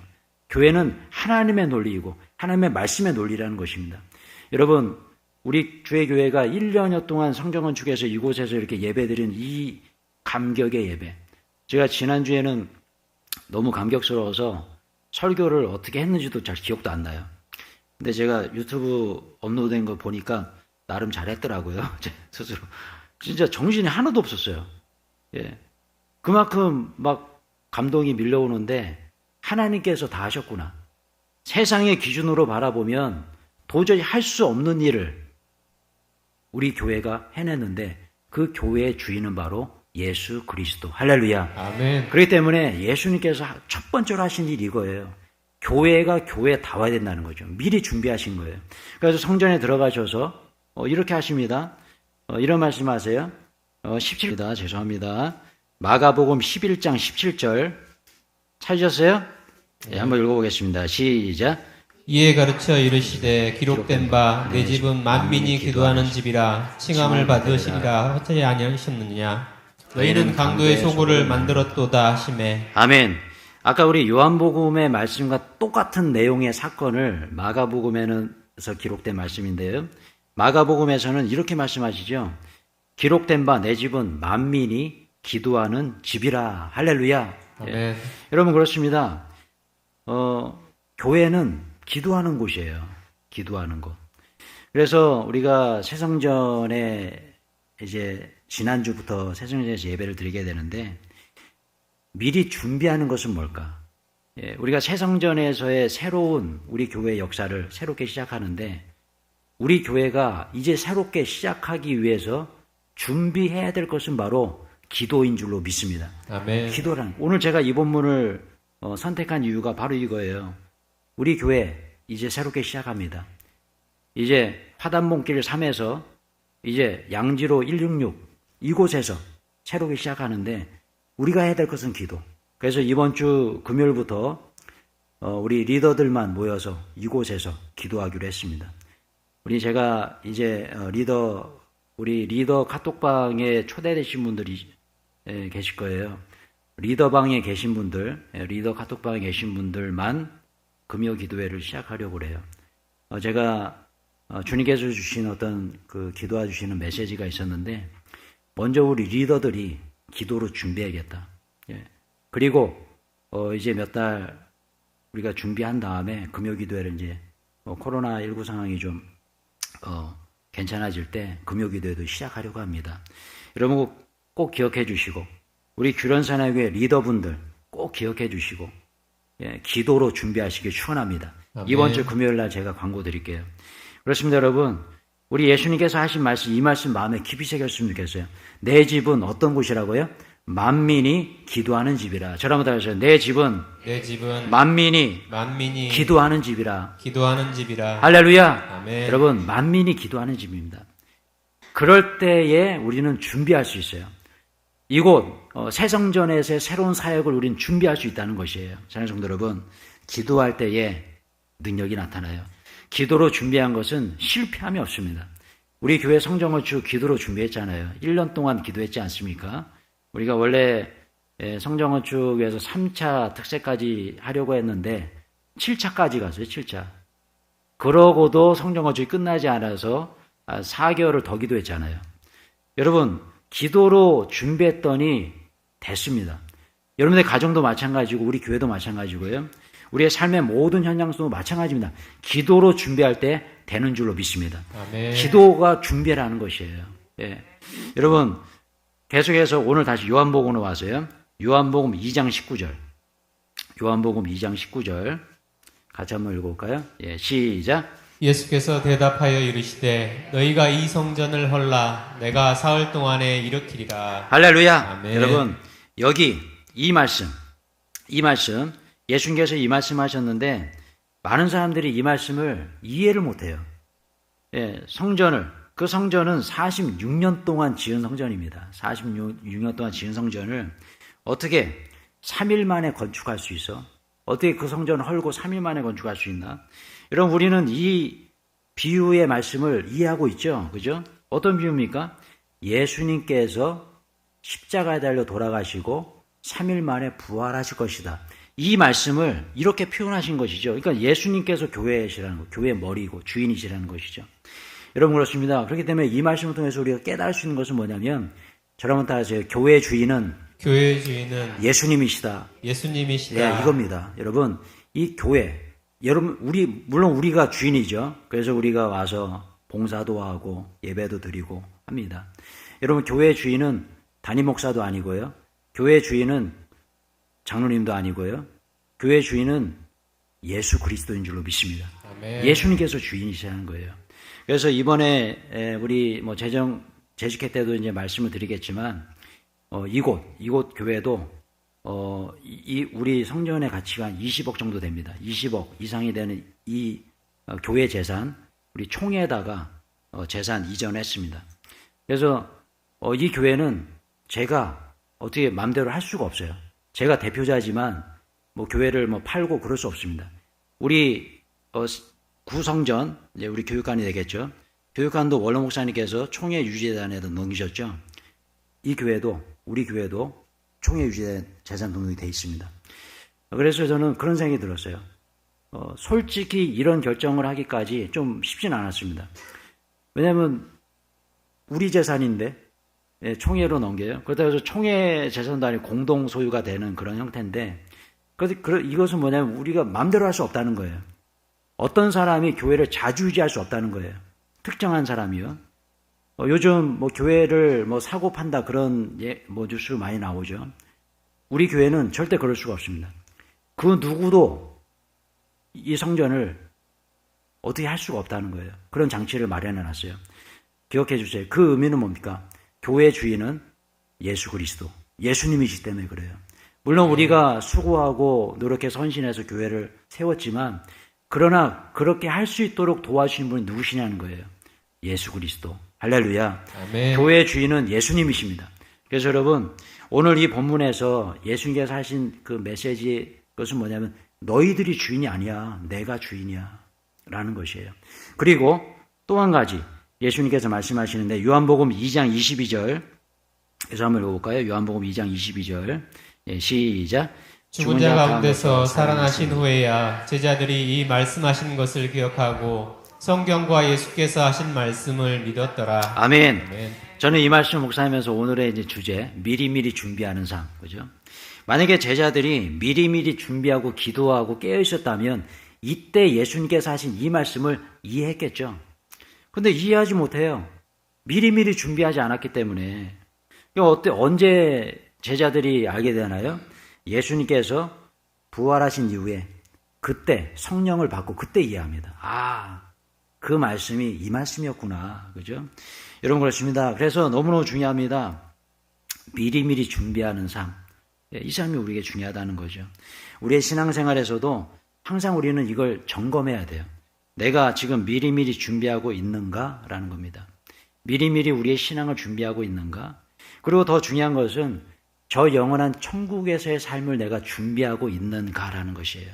교회는 하나님의 논리이고 하나님의 말씀의 논리라는 것입니다. 여러분, 우리 주의교회가 1년여 동안 성전 건축에서 이곳에서 이렇게 예배드린 이 감격의 예배, 제가 지난주에는 너무 감격스러워서 설교를 어떻게 했는지도 잘 기억도 안 나요. 근데 제가 유튜브 업로드된 거 보니까 나름 잘했더라고요. 제 스스로. 진짜 정신이 하나도 없었어요. 예. 그만큼 막 감동이 밀려오는데 하나님께서 다 하셨구나. 세상의 기준으로 바라보면 도저히 할 수 없는 일을 우리 교회가 해냈는데 그 교회의 주인은 바로 예수 그리스도. 할렐루야. 아멘. 그렇기 때문에 예수님께서 첫 번째로 하신 일이 이거예요. 교회가 교회에 다 와야 된다는 거죠. 미리 준비하신 거예요. 그래서 성전에 들어가셔서 이렇게 하십니다. 이런 말씀하세요. 17절 죄송합니다. 마가복음 11장 17절 찾으셨어요? 네, 한번 읽어보겠습니다. 시작. 이에 가르쳐 이르시되 기록된 바 내 집은 만민이 기도하는 집이라 칭함을 받으시리라 어찌 아니하셨느냐. 너희는 강도의 소굴을 만들었도다 하시매. 아멘. 아까 우리 요한복음의 말씀과 똑같은 내용의 사건을 마가복음에서 기록된 말씀인데요. 마가복음에서는 이렇게 말씀하시죠. 기록된 바 내 집은 만민이 기도하는 집이라. 할렐루야. 아멘. 예. 여러분 그렇습니다. 교회는 기도하는 곳이에요. 기도하는 곳. 그래서 우리가 새성전에 이제 지난주부터 새성전에서 예배를 드리게 되는데 미리 준비하는 것은 뭘까? 예, 우리가 새성전에서의 새로운 우리 교회의 역사를 새롭게 시작하는데 우리 교회가 이제 새롭게 시작하기 위해서 준비해야 될 것은 바로 기도인 줄로 믿습니다. 아멘. 기도란 오늘 제가 이 본문을 선택한 이유가 바로 이거예요. 우리 교회 이제 새롭게 시작합니다. 이제 화단봉길 3에서 이제 양지로 166 이곳에서 새롭게 시작하는데 우리가 해야 될 것은 기도. 그래서 이번 주 금요일부터 우리 리더들만 모여서 이곳에서 기도하기로 했습니다. 제가 이제 우리 리더 카톡방에 초대되신 분들이 계실 거예요. 리더방에 계신 분들, 리더 카톡방에 계신 분들만 금요 기도회를 시작하려고 그래요. 제가 주님께서 주신 어떤 그 기도해 주시는 메시지가 있었는데 먼저 우리 리더들이 기도로 준비해야겠다. 예. 그리고 이제 몇 달 우리가 준비한 다음에 금요 기도회를 이제 코로나19 상황이 좀 괜찮아질 때 금요 기도회도 시작하려고 합니다. 여러분 꼭 기억해 주시고 우리 규련사나교회 리더분들 꼭 기억해 주시고 예, 기도로 준비하시길 축원합니다. 아멘. 이번 주 금요일 날 제가 광고 드릴게요. 그렇습니다, 여러분. 우리 예수님께서 하신 말씀, 이 말씀 마음에 깊이 새겼으면 좋겠어요. 내 집은 어떤 곳이라고요? 만민이 기도하는 집이라. 저랑 한번 다시 하세요. 내 집은 만민이 기도하는 집이라. 기도하는 집이라. 할렐루야. 아멘. 여러분, 만민이 기도하는 집입니다. 그럴 때에 우리는 준비할 수 있어요. 이곳 새성전에서의 새로운 사역을 우리는 준비할 수 있다는 것이에요. 사랑하는 성도 여러분, 기도할 때에 능력이 나타나요. 기도로 준비한 것은 실패함이 없습니다. 우리 교회 성전건축 기도로 준비했잖아요. 1년 동안 기도했지 않습니까? 우리가 원래 성전건축에서 3차 특세까지 하려고 했는데 7차까지 갔어요. 7차. 그러고도 성전 건축이 끝나지 않아서 4개월을 더 기도했잖아요. 여러분, 기도로 준비했더니 됐습니다. 여러분의 가정도 마찬가지고 우리 교회도 마찬가지고요. 우리의 삶의 모든 현장도 마찬가지입니다. 기도로 준비할 때 되는 줄로 믿습니다. 아멘. 기도가 준비라는 것이에요. 예. 여러분, 계속해서 오늘 다시 요한복음으로 와서요. 요한복음 2장 19절. 요한복음 2장 19절. 같이 한번 읽어볼까요? 예, 시작. 예수께서 대답하여 이르시되 너희가 이 성전을 헐라 내가 사흘 동안에 일으키리라. 할렐루야. 아멘. 여러분, 여기 이 말씀 예수님께서 이 말씀 하셨는데 많은 사람들이 이 말씀을 이해를 못해요. 예, 그 성전은 46년 동안 지은 성전입니다. 46년 동안 지은 성전을 어떻게 3일 만에 건축할 수 있어? 어떻게 그 성전을 헐고 3일 만에 건축할 수 있나? 여러분, 우리는 이 비유의 말씀을 이해하고 있죠. 그죠? 어떤 비유입니까? 예수님께서 십자가에 달려 돌아가시고 3일 만에 부활하실 것이다. 이 말씀을 이렇게 표현하신 것이죠. 그러니까 예수님께서 교회시라는 것, 교회의 머리이고 주인이시라는 것이죠. 여러분, 그렇습니다. 그렇기 때문에 이 말씀을 통해서 우리가 깨달을 수 있는 것은 뭐냐면, 저라면 다 아세요. 교회의 주인은 예수님이시다. 예수님이시다. 네, 이겁니다. 여러분, 이 교회, 여러분, 물론 우리가 주인이죠. 그래서 우리가 와서 봉사도 하고 예배도 드리고 합니다. 여러분, 교회의 주인은 담임 목사도 아니고요. 교회의 주인은 장로님도 아니고요. 교회의 주인은 예수 그리스도인 줄로 믿습니다. 아멘. 예수님께서 주인이시라는 거예요. 그래서 이번에 우리 재직회 때도 이제 말씀을 드리겠지만, 이곳 교회도 우리 성전의 가치가 한 20억 정도 됩니다. 20억 이상이 되는 이 교회 재산, 우리 총회에다가 재산 이전했습니다. 그래서 이 교회는 제가 어떻게 마음대로 할 수가 없어요. 제가 대표자지만 교회를 팔고 그럴 수 없습니다. 우리 구성전, 이제 우리 교육관이 되겠죠. 교육관도 원로 목사님께서 총회 유지재단에도 넘기셨죠. 우리 교회도 총회 유지재 재산 등록이 되어 있습니다. 그래서 저는 그런 생각이 들었어요. 솔직히 이런 결정을 하기까지 좀 쉽진 않았습니다. 왜냐하면 우리 재산인데 총회로 넘겨요. 그렇다고 해서 총회 재산도 아니고 공동 소유가 되는 그런 형태인데, 이것은 뭐냐면 우리가 마음대로 할 수 없다는 거예요. 어떤 사람이 교회를 자주유지할 수 없다는 거예요. 특정한 사람이요. 요즘 교회를 사고 판다 그런 뉴스 많이 나오죠. 우리 교회는 절대 그럴 수가 없습니다. 그 누구도 이 성전을 어떻게 할 수가 없다는 거예요. 그런 장치를 마련해 놨어요. 기억해 주세요. 그 의미는 뭡니까? 교회 주인은 예수 그리스도, 예수님이시기 때문에 그래요. 물론 우리가 수고하고 노력해서 헌신해서 교회를 세웠지만, 그러나 그렇게 할 수 있도록 도와주신 분이 누구시냐는 거예요. 예수 그리스도. 할렐루야. 아멘. 교회의 주인은 예수님이십니다. 그래서 여러분, 오늘 이 본문에서 예수님께서 하신 그 메시지, 그것은 뭐냐면 너희들이 주인이 아니야, 내가 주인이야 라는 것이에요. 그리고 또 한 가지 예수님께서 말씀하시는데, 요한복음 2장 22절, 그래서 한번 읽어볼까요? 요한복음 2장 22절. 시작. 죽은 자 가운데서 살아나신 후에야 제자들이 이 말씀하신 것을 기억하고 성경과 예수께서 하신 말씀을 믿었더라. 아멘. 아멘. 저는 이 말씀 묵상하면서 오늘의 이제 주제, 미리미리 준비하는 삶, 그죠? 만약에 제자들이 미리미리 준비하고 기도하고 깨어 있었다면 이때 예수님께서 하신 이 말씀을 이해했겠죠. 근데 이해하지 못해요. 미리미리 준비하지 않았기 때문에. 언제 제자들이 알게 되나요? 예수님께서 부활하신 이후에 그때 성령을 받고 그때 이해합니다. 그 말씀이 이 말씀이었구나. 그죠? 여러분, 그렇습니다. 그래서 너무너무 중요합니다. 미리미리 준비하는 삶. 이 삶이 우리에게 중요하다는 거죠. 우리의 신앙생활에서도 항상 우리는 이걸 점검해야 돼요. 내가 지금 미리미리 준비하고 있는가라는 겁니다. 미리미리 우리의 신앙을 준비하고 있는가? 그리고 더 중요한 것은 저 영원한 천국에서의 삶을 내가 준비하고 있는가라는 것이에요.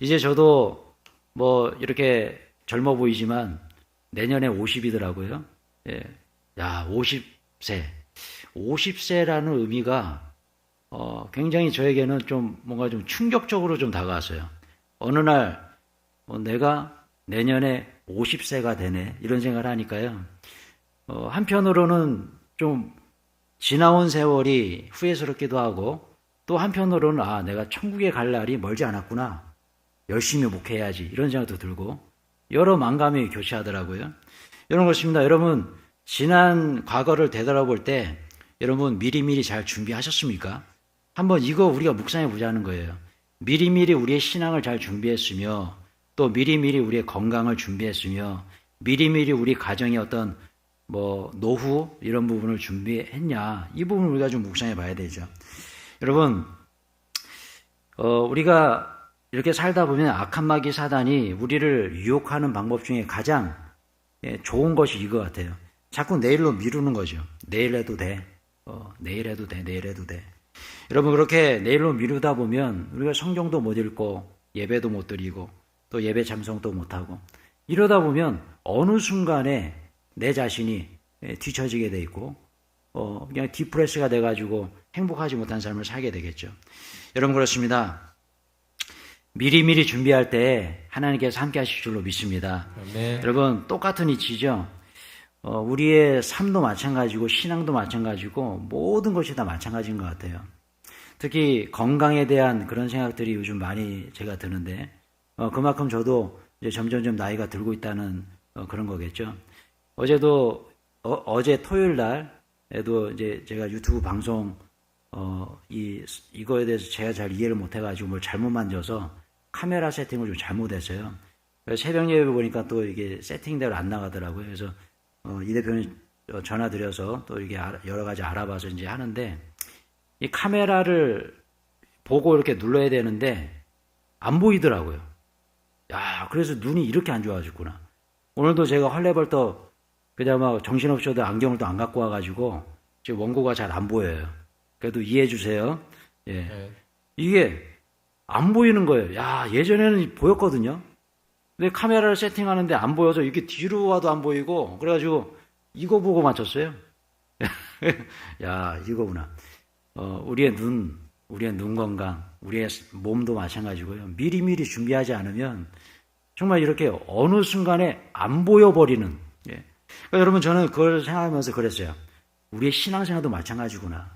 이제 저도 이렇게 젊어 보이지만 내년에 50이더라고요. 예. 50세. 50세라는 의미가 굉장히 저에게는 좀 뭔가 좀 충격적으로 좀 다가왔어요. 어느 날 내가 내년에 50세가 되네. 이런 생각을 하니까요. 한편으로는 좀 지나온 세월이 후회스럽기도 하고 또 한편으로는 내가 천국에 갈 날이 멀지 않았구나. 열심히 목회해야지. 이런 생각도 들고 여러 만감이 교차하더라고요. 이런 것입니다. 여러분 지난 과거를 되돌아볼 때 여러분 미리미리 잘 준비하셨습니까? 한번 이거 우리가 묵상해 보자는 거예요. 미리미리 우리의 신앙을 잘 준비했으며 또 미리미리 우리의 건강을 준비했으며 미리미리 우리 가정의 어떤 노후 이런 부분을 준비했냐, 이 부분을 우리가 좀 묵상해 봐야 되죠. 여러분 우리가 이렇게 살다 보면 악한 마귀 사단이 우리를 유혹하는 방법 중에 가장 좋은 것이 이거 같아요. 자꾸 내일로 미루는 거죠. 내일 해도 돼. 내일 해도 돼. 내일 해도 돼. 여러분 그렇게 내일로 미루다 보면 우리가 성경도 못 읽고 예배도 못 드리고 또 예배 참석도 못하고 이러다 보면 어느 순간에 내 자신이 뒤처지게 돼 있고 그냥 디프레스가 돼가지고 행복하지 못한 삶을 살게 되겠죠. 여러분 그렇습니다. 미리미리 준비할 때 하나님께서 함께 하실 줄로 믿습니다. 아멘. 여러분 똑같은 이치죠. 우리의 삶도 마찬가지고 신앙도 마찬가지고 모든 것이 다 마찬가지인 것 같아요. 특히 건강에 대한 그런 생각들이 요즘 많이 제가 드는데 그만큼 저도 이제 점점점 나이가 들고 있다는 그런 거겠죠. 어제도 어제 토요일 날에도 이제 제가 유튜브 방송 이거에 대해서 제가 잘 이해를 못 해가지고 뭘 잘못 만져서 카메라 세팅을 좀 잘못했어요. 그래서 새벽 예배 보니까 또 이게 세팅대로 안 나가더라고요. 그래서 이 대표님 전화 드려서 또 이게 여러 가지 알아봐서 이제 하는데 이 카메라를 보고 이렇게 눌러야 되는데 안 보이더라고요. 야, 그래서 눈이 이렇게 안 좋아졌구나. 오늘도 제가 헐레벌떡 그냥 막 정신없어도 안경을 또 안 갖고 와가지고 지금 원고가 잘 안 보여요. 그래도 이해해 주세요. 예. 네. 이게 안 보이는 거예요. 야, 예전에는 보였거든요. 근데 카메라를 세팅하는데 안 보여서 이렇게 뒤로 와도 안 보이고 그래가지고 이거 보고 맞췄어요. 야, 이거구나. 우리의 눈 건강, 우리의 몸도 마찬가지고요. 미리미리 준비하지 않으면 정말 이렇게 어느 순간에 안 보여버리는. 예. 그러니까 여러분 저는 그걸 생각하면서 그랬어요. 우리의 신앙생활도 마찬가지구나.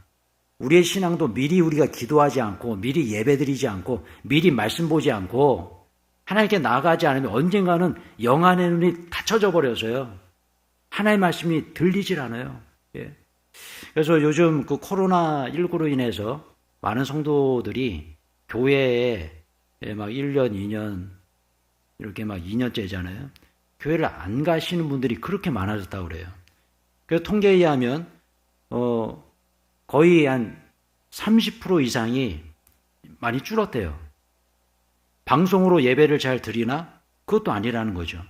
우리의 신앙도 미리 우리가 기도하지 않고 미리 예배드리지 않고 미리 말씀 보지 않고 하나님께 나아가지 않으면 언젠가는 영안의 눈이 닫혀져 버려서요. 하나님의 말씀이 들리질 않아요. 예. 그래서 요즘 그 코로나19로 인해서 많은 성도들이 교회에 막 1년, 2년 이렇게 막 2년째잖아요. 교회를 안 가시는 분들이 그렇게 많아졌다고 그래요. 그래서 통계에 의하면 거의 한 30% 이상이 많이 줄었대요. 방송으로 예배를 잘 드리나? 그것도 아니라는 거죠.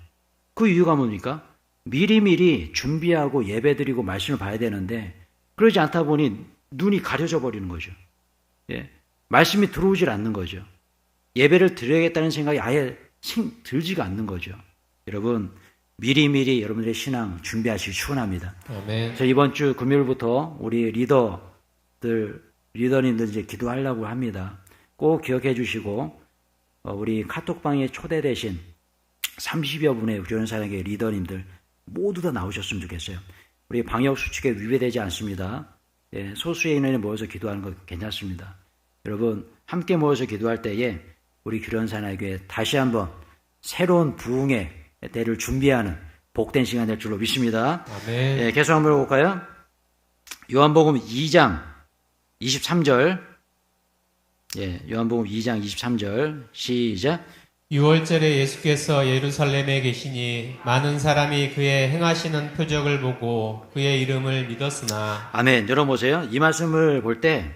그 이유가 뭡니까? 미리미리 준비하고 예배 드리고 말씀을 봐야 되는데 그러지 않다 보니 눈이 가려져 버리는 거죠. 예. 말씀이 들어오질 않는 거죠. 예배를 드려야겠다는 생각이 아예 들지가 않는 거죠. 여러분 미리미리 여러분들의 신앙 준비하시기 축원합니다. 아멘. 저 이번 주 금요일부터 우리 리더님들 이제 기도하려고 합니다. 꼭 기억해 주시고 우리 카톡방에 초대되신 30여 분의 교련사역의 리더님들 모두 다 나오셨으면 좋겠어요. 우리 방역수칙에 위배되지 않습니다. 예, 소수의 인원이 모여서 기도하는 거 괜찮습니다. 여러분 함께 모여서 기도할 때에 우리 교련사역에 다시 한번 새로운 부흥의 때를 준비하는 복된 시간 될 줄로 믿습니다. 아멘. 예, 계속 한번 볼까요? 요한복음 2장 23절. 예, 요한복음 2장 23절. 시작. 6월절에 예수께서 예루살렘에 계시니 많은 사람이 그의 행하시는 표적을 보고 그의 이름을 믿었으나. 아멘. 열어보세요. 이 말씀을 볼 때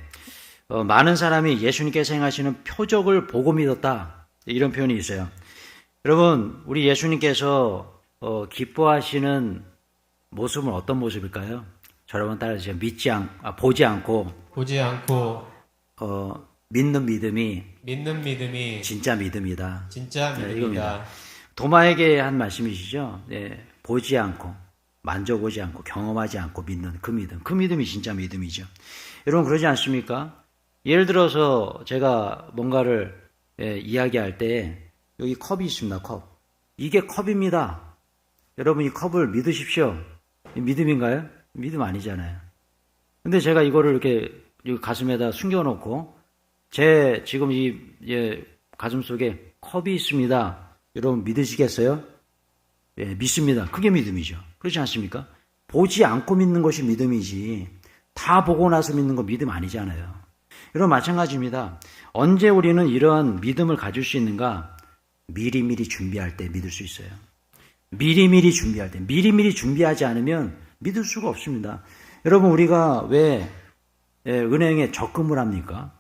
많은 사람이 예수님께서 행하시는 표적을 보고 믿었다. 이런 표현이 있어요. 여러분 우리 예수님께서 기뻐하시는 모습은 어떤 모습일까요? 저를 따라주세요. 보지 않고 믿는 믿음이 진짜 믿음이다. 진짜 네, 믿음이다. 이겁니다. 도마에게 한 말씀이시죠. 네, 보지 않고 만져보지 않고 경험하지 않고 믿는 그 믿음이 진짜 믿음이죠. 여러분 그러지 않습니까? 예를 들어서 제가 뭔가를 이야기할 때 여기 컵이 있습니다. 컵. 이게 컵입니다. 여러분 이 컵을 믿으십시오. 이 믿음인가요? 믿음 아니잖아요. 근데 제가 이거를 이렇게 가슴에다 숨겨놓고 제 지금 이 가슴 속에 컵이 있습니다. 여러분 믿으시겠어요? 예, 믿습니다. 그게 믿음이죠. 그렇지 않습니까? 보지 않고 믿는 것이 믿음이지 다 보고 나서 믿는 거 믿음 아니잖아요. 여러분 마찬가지입니다. 언제 우리는 이런 믿음을 가질 수 있는가? 미리미리 준비할 때 믿을 수 있어요. 미리미리 준비할 때. 미리미리 준비하지 않으면 믿을 수가 없습니다. 여러분 우리가 왜 은행에 적금을 합니까?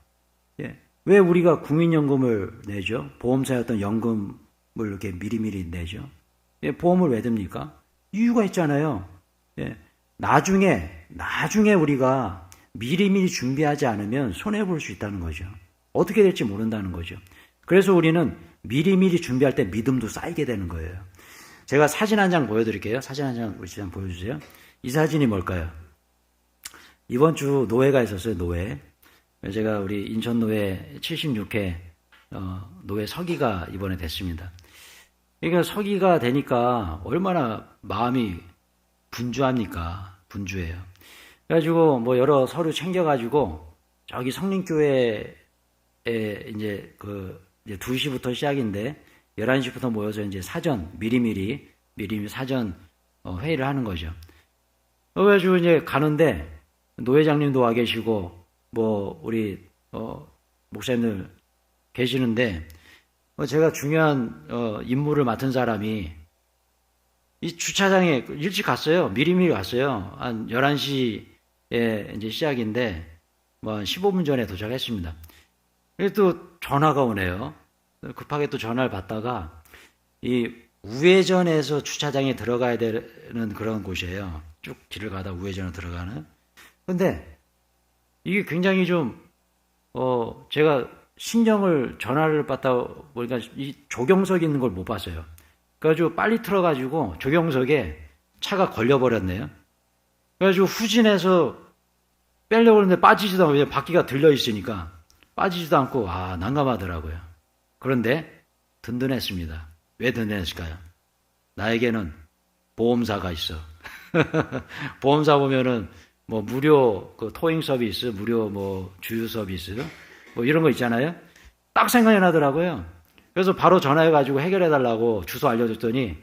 왜 우리가 국민연금을 내죠? 보험사의 어떤 연금을 이렇게 미리미리 내죠? 보험을 왜 듭니까? 이유가 있잖아요. 나중에 우리가 미리미리 준비하지 않으면 손해볼 수 있다는 거죠. 어떻게 될지 모른다는 거죠. 그래서 우리는 미리미리 준비할 때 믿음도 쌓이게 되는 거예요. 제가 사진 한 장 보여드릴게요. 사진 한 장 보여주세요. 이 사진이 뭘까요? 이번 주 노회가 있었어요. 노회. 제가 우리 인천노회 76회 노회 서기가 이번에 됐습니다. 그러니까 서기가 되니까 얼마나 마음이 분주합니까? 분주해요. 그래가지고 뭐 여러 서류 챙겨가지고 저기 성림교회에 이제 2시부터 시작인데 11시부터 모여서 이제 사전 미리미리 사전 회의를 하는 거죠. 그래가지고 이제 가는데 노회장님도 와 계시고 뭐 우리 목사님들 계시는데 제가 중요한 임무를 맡은 사람이 이 주차장에 일찍 갔어요. 미리미리 갔어요. 한 11시에 이제 시작인데 뭐 한 15분 전에 도착했습니다. 그래서 또 전화가 오네요. 급하게 또 전화를 받다가 이 우회전에서 주차장에 들어가야 되는 그런 곳이에요. 쭉 길을 가다 우회전으로 들어가는. 근데 이게 굉장히 좀 제가 신경을 전화를 받다 보니까 이 조경석이 있는 걸 못 봤어요. 그래가지고 빨리 틀어가지고 조경석에 차가 걸려버렸네요. 그래가지고 후진해서 빼려고 하는데 빠지지도 않고 바퀴가 들려있으니까 빠지지도 않고 난감하더라고요. 그런데 든든했습니다. 왜 든든했을까요? 나에게는 보험사가 있어. 보험사 보면은 뭐 무료 토잉 서비스, 무료 뭐 주유 서비스 뭐 이런 거 있잖아요. 딱 생각이 나더라고요. 그래서 바로 전화해가지고 해결해달라고 주소 알려줬더니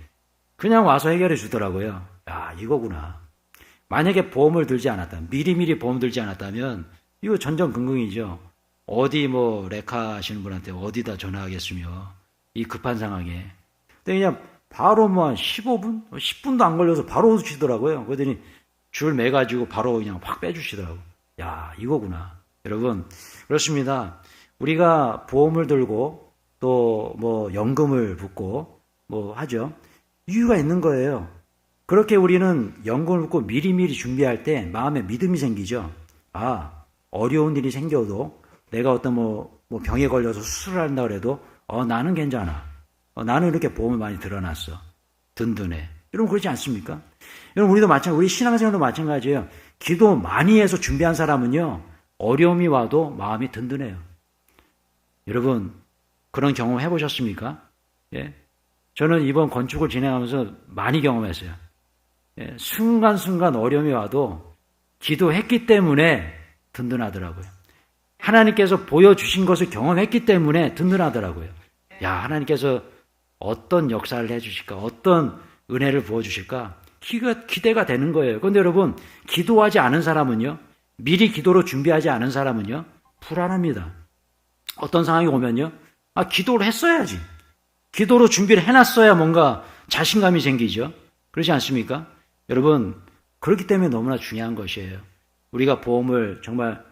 그냥 와서 해결해 주더라고요. 야, 이거구나. 만약에 보험을 들지 않았다면, 미리미리 보험 들지 않았다면 이거 전전긍긍이죠. 어디 뭐 레카 하시는 분한테 어디다 전화하겠으며 이 급한 상황에. 근데 그냥 바로 뭐 한 15분? 10분도 안 걸려서 바로 오시더라고요. 그러더니 줄 매가지고 바로 그냥 확 빼주시더라고요. 야, 이거구나. 여러분, 그렇습니다. 우리가 보험을 들고 또 뭐 연금을 붓고 뭐 하죠. 이유가 있는 거예요. 그렇게 우리는 연금을 붓고 미리미리 준비할 때 마음에 믿음이 생기죠. 어려운 일이 생겨도 내가 어떤 뭐 병에 걸려서 수술을 한다 그래도 나는 괜찮아. 나는 이렇게 보험을 많이 들어놨어. 든든해. 여러분 그렇지 않습니까? 여러분 우리도 마찬가지, 우리 신앙생활도 마찬가지예요. 기도 많이 해서 준비한 사람은요, 어려움이 와도 마음이 든든해요. 여러분 그런 경험 해보셨습니까? 예. 저는 이번 건축을 진행하면서 많이 경험했어요. 예. 순간순간 어려움이 와도 기도했기 때문에 든든하더라고요. 하나님께서 보여주신 것을 경험했기 때문에 든든하더라고요. 야, 하나님께서 어떤 역사를 해주실까? 어떤 은혜를 부어주실까? 기대가 되는 거예요. 그런데 여러분, 기도하지 않은 사람은요, 미리 기도로 준비하지 않은 사람은요, 불안합니다. 어떤 상황이 오면요, 기도를 했어야지. 기도로 준비를 해놨어야 뭔가 자신감이 생기죠. 그렇지 않습니까? 여러분, 그렇기 때문에 너무나 중요한 것이에요. 우리가 보험을 정말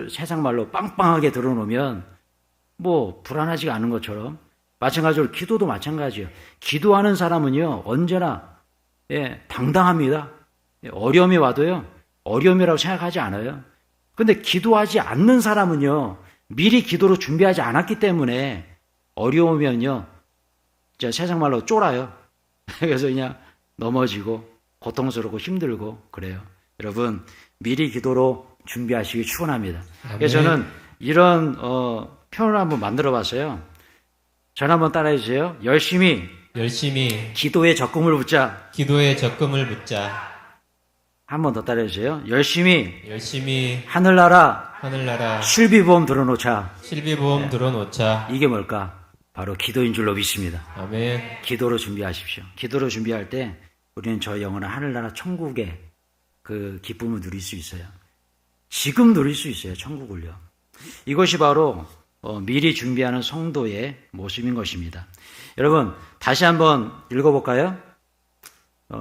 세상 말로 빵빵하게 들어놓으면 뭐 불안하지가 않은 것처럼 마찬가지로 기도도 마찬가지예요. 기도하는 사람은요, 언제나 당당합니다. 어려움이 와도요, 어려움이라고 생각하지 않아요. 근데 기도하지 않는 사람은요, 미리 기도로 준비하지 않았기 때문에 어려우면요, 세상 말로 쫄아요. 그래서 그냥 넘어지고 고통스럽고 힘들고 그래요. 여러분, 미리 기도로 준비하시기 축원합니다. 그래서 저는 이런 표현을 한번 만들어 봤어요. 전 한번 따라해 주세요. 열심히 열심히 기도에 적금을 붓자. 기도에 적금을 묻자. 한 번 더 따라해주세요. 열심히 하늘나라 하늘나라 실비보험 들어놓자. 실비보험 들어놓자. 이게 뭘까? 바로 기도인 줄로 믿습니다. 아멘. 기도로 준비하십시오. 기도로 준비할 때 우리는 저 영원한 하늘나라 천국의 그 기쁨을 누릴 수 있어요. 지금 누릴 수 있어요. 천국을요. 이것이 바로 미리 준비하는 성도의 모습인 것입니다. 여러분 다시 한번 읽어볼까요?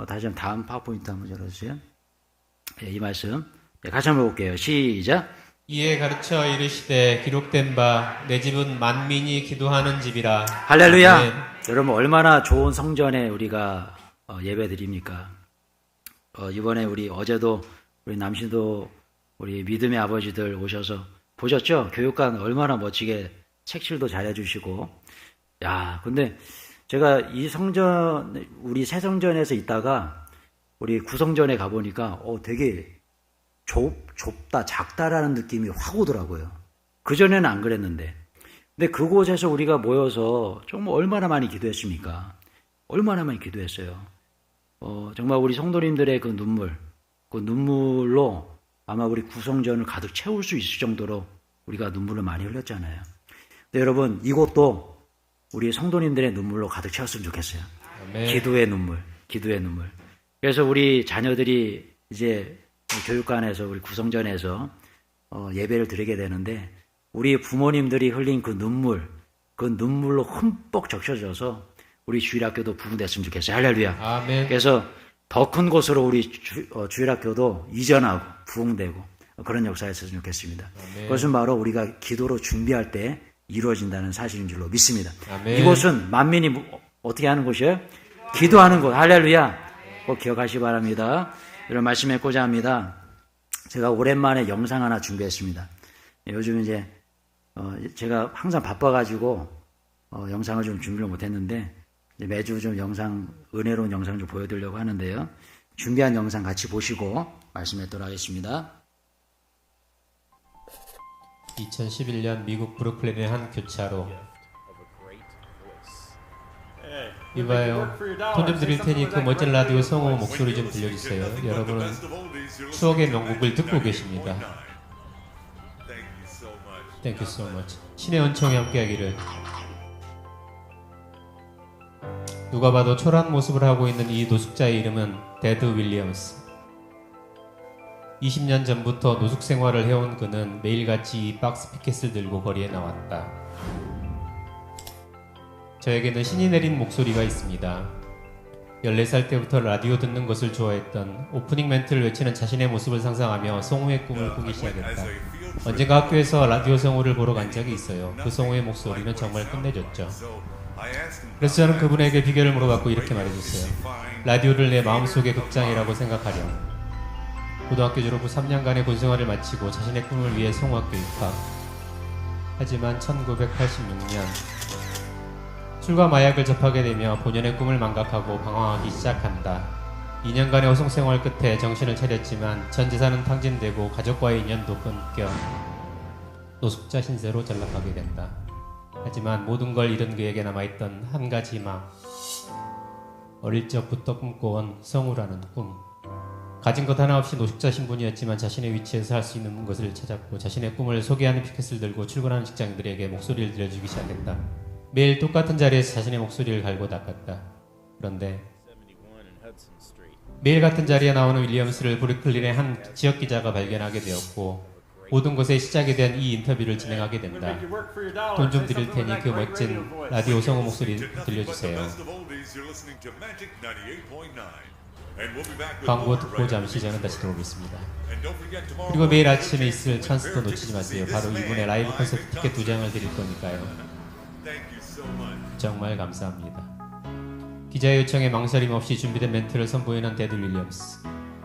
다시 한번 다음 파워포인트 한번 열어주세요. 이 말씀 같이 한번 볼게요. 시작. 이에 가르쳐 이르시되 기록된 바 내 집은 만민이 기도하는 집이라. 할렐루야. 아멘. 여러분 얼마나 좋은 성전에 우리가 예배 드립니까? 이번에 어제도 우리 남신도 우리 믿음의 아버지들 오셔서 보셨죠? 교육관 얼마나 멋지게 책실도 잘해주시고. 야, 근데 제가 이 성전, 우리 새 성전에서 있다가 우리 구성전에 가보니까 되게 좁다, 작다라는 느낌이 확 오더라고요. 그전에는 안 그랬는데. 근데 그곳에서 우리가 모여서 정말 얼마나 많이 기도했습니까? 얼마나 많이 기도했어요. 정말 우리 성도님들의 그 눈물로 아마 우리 구성전을 가득 채울 수 있을 정도로 우리가 눈물을 많이 흘렸잖아요. 근데 여러분, 이곳도 우리 성도님들의 눈물로 가득 채웠으면 좋겠어요. 아멘. 기도의 눈물. 그래서 우리 자녀들이 이제 교육관에서 우리 구성전에서 예배를 드리게 되는데 우리 부모님들이 흘린 그 눈물로 흠뻑 적셔져서 우리 주일학교도 부흥됐으면 좋겠어요. 할렐루야. 아멘. 그래서 더 큰 곳으로 우리 주일학교도 이전하고 부흥되고 그런 역사가 있었으면 좋겠습니다. 아멘. 그것은 바로 우리가 기도로 준비할 때 이루어진다는 사실인 줄로 믿습니다. 아멘. 이곳은 만민이 어떻게 하는 곳이에요? 기도하는 곳. 할렐루야. 꼭 기억하시기 바랍니다. 이런 말씀 맺고자 합니다. 제가 오랜만에 영상 하나 준비했습니다. 요즘 이제 제가 항상 바빠가지고 영상을 좀 준비를 못했는데 매주 좀 은혜로운 영상을 좀 보여드리려고 하는데요. 준비한 영상 같이 보시고 말씀 맺도록 하겠습니다. 2011년 미국 브루클린의 한 교차로. 이봐요. 돈 좀 드릴 테니 그 멋진 라디오 성우 목소리 좀 들려주세요. 여러분은 추억의 명곡을 듣고 계십니다. Thank you so much. 신의 은총이 함께하기를. 누가 봐도 초라한 모습을 하고 있는 이 노숙자의 이름은 데드 윌리엄스. 20년 전부터 노숙 생활을 해온 그는 매일같이 이 박스 피켓을 들고 거리에 나왔다. 저에게는 신이 내린 목소리가 있습니다. 14살 때부터 라디오 듣는 것을 좋아했던 오프닝 멘트를 외치는 자신의 모습을 상상하며 성우의 꿈을 꾸기 시작했다. 언젠가 학교에서 라디오 성우를 보러 간 적이 있어요. 그 성우의 목소리는 정말 끝내줬죠. 그래서 저는 그분에게 비결을 물어봤고 이렇게 말해줬어요. 라디오를 내 마음속의 극장이라고 생각하렴. 고등학교 졸업 후 3년간의 군생활을 마치고 자신의 꿈을 위해 성우학교 입학. 하지만 1986년 술과 마약을 접하게 되며 본연의 꿈을 망각하고 방황하기 시작한다. 2년간의 호송 생활 끝에 정신을 차렸지만 전 재산은 탕진되고 가족과의 인연도 끊겨 노숙자 신세로 전락하게 된다. 하지만 모든 걸 잃은 그에게 남아있던 한 가지 희망. 어릴 적부터 꿈꿔온 성우라는 꿈. 가진 것 하나 없이 노숙자 신분이었지만 자신의 위치에서 할 수 있는 것을 찾았고 자신의 꿈을 소개하는 피켓을 들고 출근하는 직장인들에게 목소리를 들려주기 시작했다. 매일 똑같은 자리에서 자신의 목소리를 갈고 닦았다. 그런데 매일 같은 자리에 나오는 윌리엄스를 브루클린의 한 지역 기자가 발견하게 되었고 모든 것의 시작이 된 이 인터뷰를 진행하게 된다. 돈 좀 드릴 테니 그 멋진 라디오 성우 목소리 들려주세요. 광고 듣고 잠시 저는 다시 돌아오겠습니다. 그리고 매일 아침에 있을 찬스도 놓치지 마세요. 바로 이분의 라이브 콘서트 티켓 2장을 드릴 거니까요. 정말 감사합니다. 기자의 요청에 망설임 없이 준비된 멘트를 선보이는 데드 윌리엄스.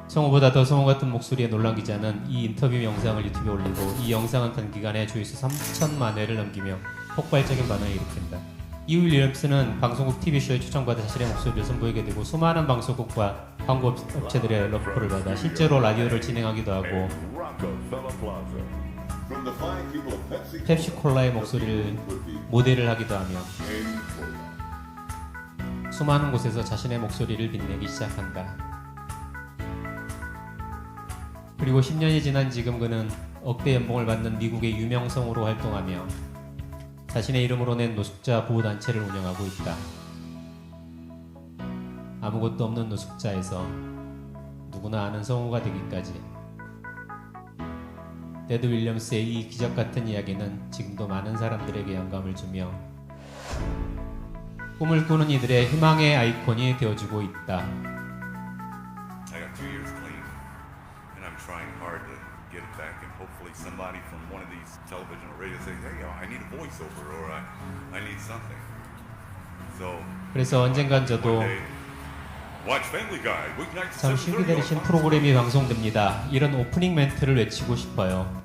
성우보다 더 성우 같은 목소리에 놀란 기자는 이 인터뷰 영상을 유튜브에 올리고 이 영상은 단기간에 조회수 3천만 회를 넘기며 폭발적인 반응을 일으킨다. 이 윌리엄스는 방송국 TV쇼에 초청받아 자신의 목소리를 선보이게 되고 수많은 방송국과 광고 업체들의 러브콜을 받아 실제로 라디오를 진행하기도 하고 펩시콜라의 목소리를 모델을 하기도 하며 수많은 곳에서 자신의 목소리를 빛내기 시작한다. 그리고 10년이 지난 지금 그는 억대 연봉을 받는 미국의 유명성으로 활동하며 자신의 이름으로 낸 노숙자 보호단체를 운영하고 있다. 아무것도 없는 노숙자에서 누구나 아는 성우가 되기까지. 테드 윌리엄스의 이 기적 같은 이야기는 지금도 많은 사람들에게 영감을 주며 꿈을 꾸는 이들의 희망의 아이콘이 되어주고 있다. I got 2 years clean, and I'm trying hard to get it back. And hopefully, somebody from one of these television or radio says, "Hey, I need a voiceover, or I need something." So 그래서 언젠간 저도 one day, watch Family Guy weeknights at 잠시 7:30 기다리신 on Fox. 프로그램이 방송됩니다. 이런 오프닝 멘트를 외치고 싶어요.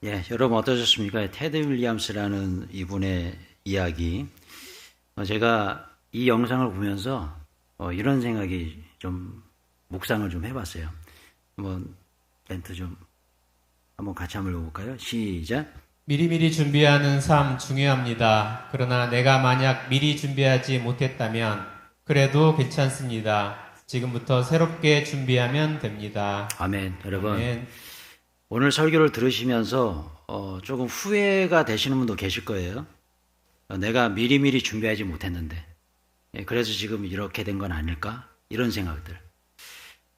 예, 여러분 어떠셨습니까? 테드 윌리엄스라는 이분의 이야기. 제가 이 영상을 보면서 이런 생각이 좀 묵상을 좀 해봤어요. 한번 멘트 좀 한번 같이 한번 읽어볼까요? 시작. 미리미리 준비하는 삶 중요합니다. 그러나 내가 만약 미리 준비하지 못했다면 그래도 괜찮습니다. 지금부터 새롭게 준비하면 됩니다. 아멘. 여러분 아멘. 오늘 설교를 들으시면서 조금 후회가 되시는 분도 계실 거예요. 내가 미리미리 준비하지 못했는데 그래서 지금 이렇게 된 건 아닐까? 이런 생각들.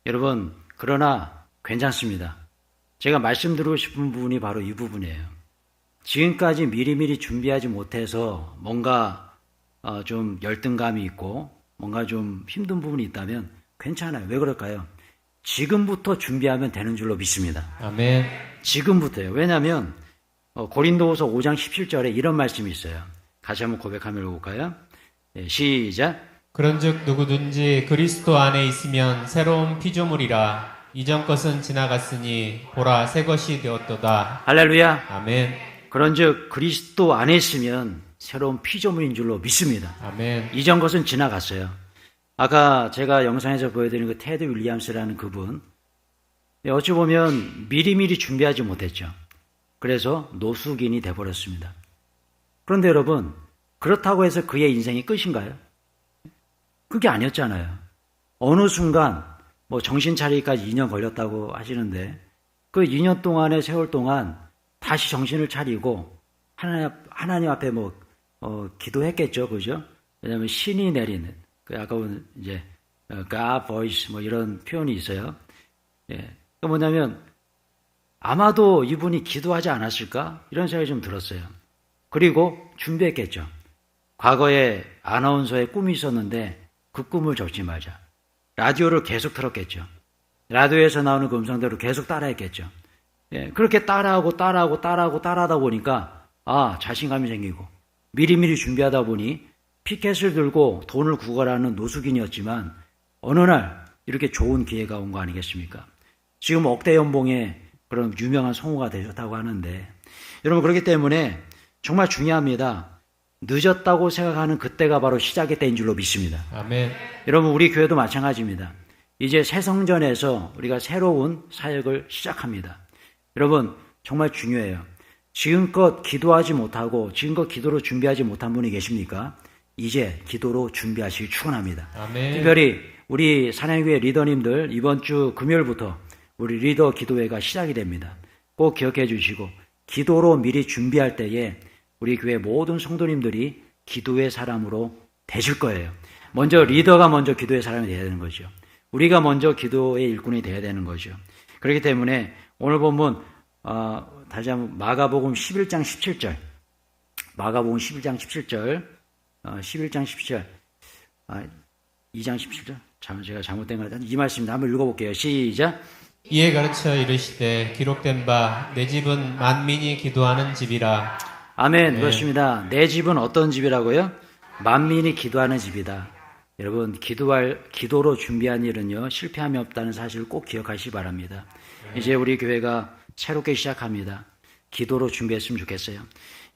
여러분 그러나 괜찮습니다. 제가 말씀드리고 싶은 부분이 바로 이 부분이에요. 지금까지 미리미리 준비하지 못해서 뭔가 좀 열등감이 있고 뭔가 좀 힘든 부분이 있다면 괜찮아요. 왜 그럴까요? 지금부터 준비하면 되는 줄로 믿습니다. 아멘. 지금부터요. 왜냐하면 고린도후서 5장 17절에 이런 말씀이 있어요. 같이 한번 고백하며 읽어볼까요? 네, 시작. 그런즉 누구든지 그리스도 안에 있으면 새로운 피조물이라 이전 것은 지나갔으니 보라 새 것이 되었도다. 할렐루야. 아멘. 그런즉 그리스도 안에 있으면 새로운 피조물인 줄로 믿습니다. 아멘. 이전 것은 지나갔어요. 아까 제가 영상에서 보여드린 그 테드 윌리엄스라는 그분, 어찌 보면 미리미리 준비하지 못했죠. 그래서 노숙인이 돼버렸습니다. 그런데 여러분, 그렇다고 해서 그의 인생이 끝인가요? 그게 아니었잖아요. 어느 순간 뭐 정신 차리기까지 2년 걸렸다고 하시는데 그 2년 동안의 세월 동안 다시 정신을 차리고 하나님 앞에 기도했겠죠, 그죠? 왜냐하면 신이 내리는 그 아까 이제 God voice 뭐 이런 표현이 있어요. 예, 그 뭐냐면 아마도 이분이 기도하지 않았을까 이런 생각이 좀 들었어요. 그리고 준비했겠죠. 과거에 아나운서의 꿈이 있었는데 그 꿈을 접지 말자. 라디오를 계속 틀었겠죠. 라디오에서 나오는 그 음성대로 계속 따라했겠죠. 예, 그렇게 따라하다 보니까 자신감이 생기고 미리미리 준비하다 보니 피켓을 들고 돈을 구걸하는 노숙인이었지만 어느 날 이렇게 좋은 기회가 온 거 아니겠습니까? 지금 억대 연봉의 그런 유명한 성우가 되셨다고 하는데 여러분 그렇기 때문에 정말 중요합니다. 늦었다고 생각하는 그때가 바로 시작의 때인 줄로 믿습니다. 아멘. 여러분 우리 교회도 마찬가지입니다. 이제 새 성전에서 우리가 새로운 사역을 시작합니다. 여러분 정말 중요해요. 지금껏 기도하지 못하고 지금껏 기도로 준비하지 못한 분이 계십니까? 이제 기도로 준비하시기 축원합니다. 아멘. 특별히 우리 사랑교회 리더님들 이번 주 금요일부터 우리 리더 기도회가 시작이 됩니다. 꼭 기억해 주시고 기도로 미리 준비할 때에 우리 교회 모든 성도님들이 기도의 사람으로 되실 거예요. 먼저 리더가 먼저 기도의 사람이 돼야 되는 거죠. 우리가 먼저 기도의 일꾼이 돼야 되는 거죠. 그렇기 때문에 오늘 본문 다시 한번 마가복음 11장 17절 마가복음 11장 17절 11장 17절 2장 17절 제가 잘못된 거 같아요. 이 말씀입니다. 한번 읽어볼게요. 시작. 이에 가르쳐 이르시되 기록된 바 내 집은 만민이 기도하는 집이라. 아멘. 네. 그렇습니다. 내 집은 어떤 집이라고요? 만민이 기도하는 집이다. 여러분 기도로 준비한 일은요 실패함이 없다는 사실을 꼭 기억하시기 바랍니다. 이제 우리 교회가 새롭게 시작합니다. 기도로 준비했으면 좋겠어요.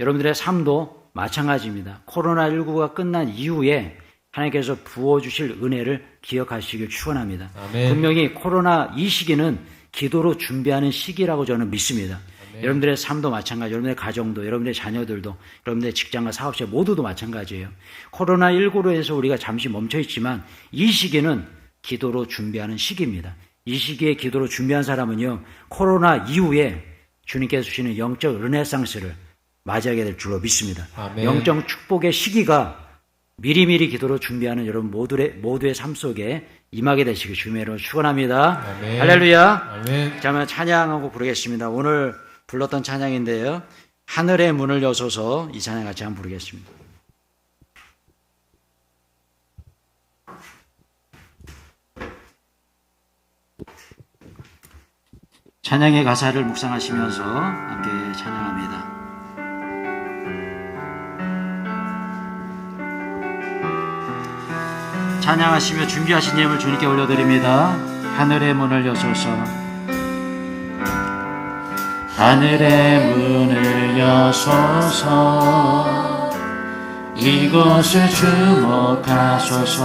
여러분들의 삶도 마찬가지입니다. 코로나19가 끝난 이후에 하나님께서 부어주실 은혜를 기억하시길 축원합니다. 아멘. 분명히 코로나 이 시기는 기도로 준비하는 시기라고 저는 믿습니다. 여러분들의 삶도 마찬가지, 여러분들의 가정도, 여러분들의 자녀들도, 여러분들의 직장과 사업체 모두도 마찬가지예요. 코로나19로 해서 우리가 잠시 멈춰 있지만 이 시기는 기도로 준비하는 시기입니다. 이 시기에 기도로 준비한 사람은요, 코로나 이후에 주님께서 주시는 영적 르네상스를 맞이하게 될 줄로 믿습니다. 아멘. 영적 축복의 시기가 미리미리 기도로 준비하는 여러분 모두의 삶 속에 임하게 되시길 주님으로 축원합니다. 아멘. 할렐루야. 아멘. 자, 한번 찬양하고 부르겠습니다. 오늘 불렀던 찬양인데요. 하늘의 문을 여소서, 이 찬양 같이 한번 부르겠습니다. 찬양의 가사를 묵상하시면서 함께 찬양합니다. 찬양하시며 준비하신 예물 주님께 올려드립니다. 하늘의 문을 여소서, 하늘의 문을 여소서, 이곳을 주목하소서.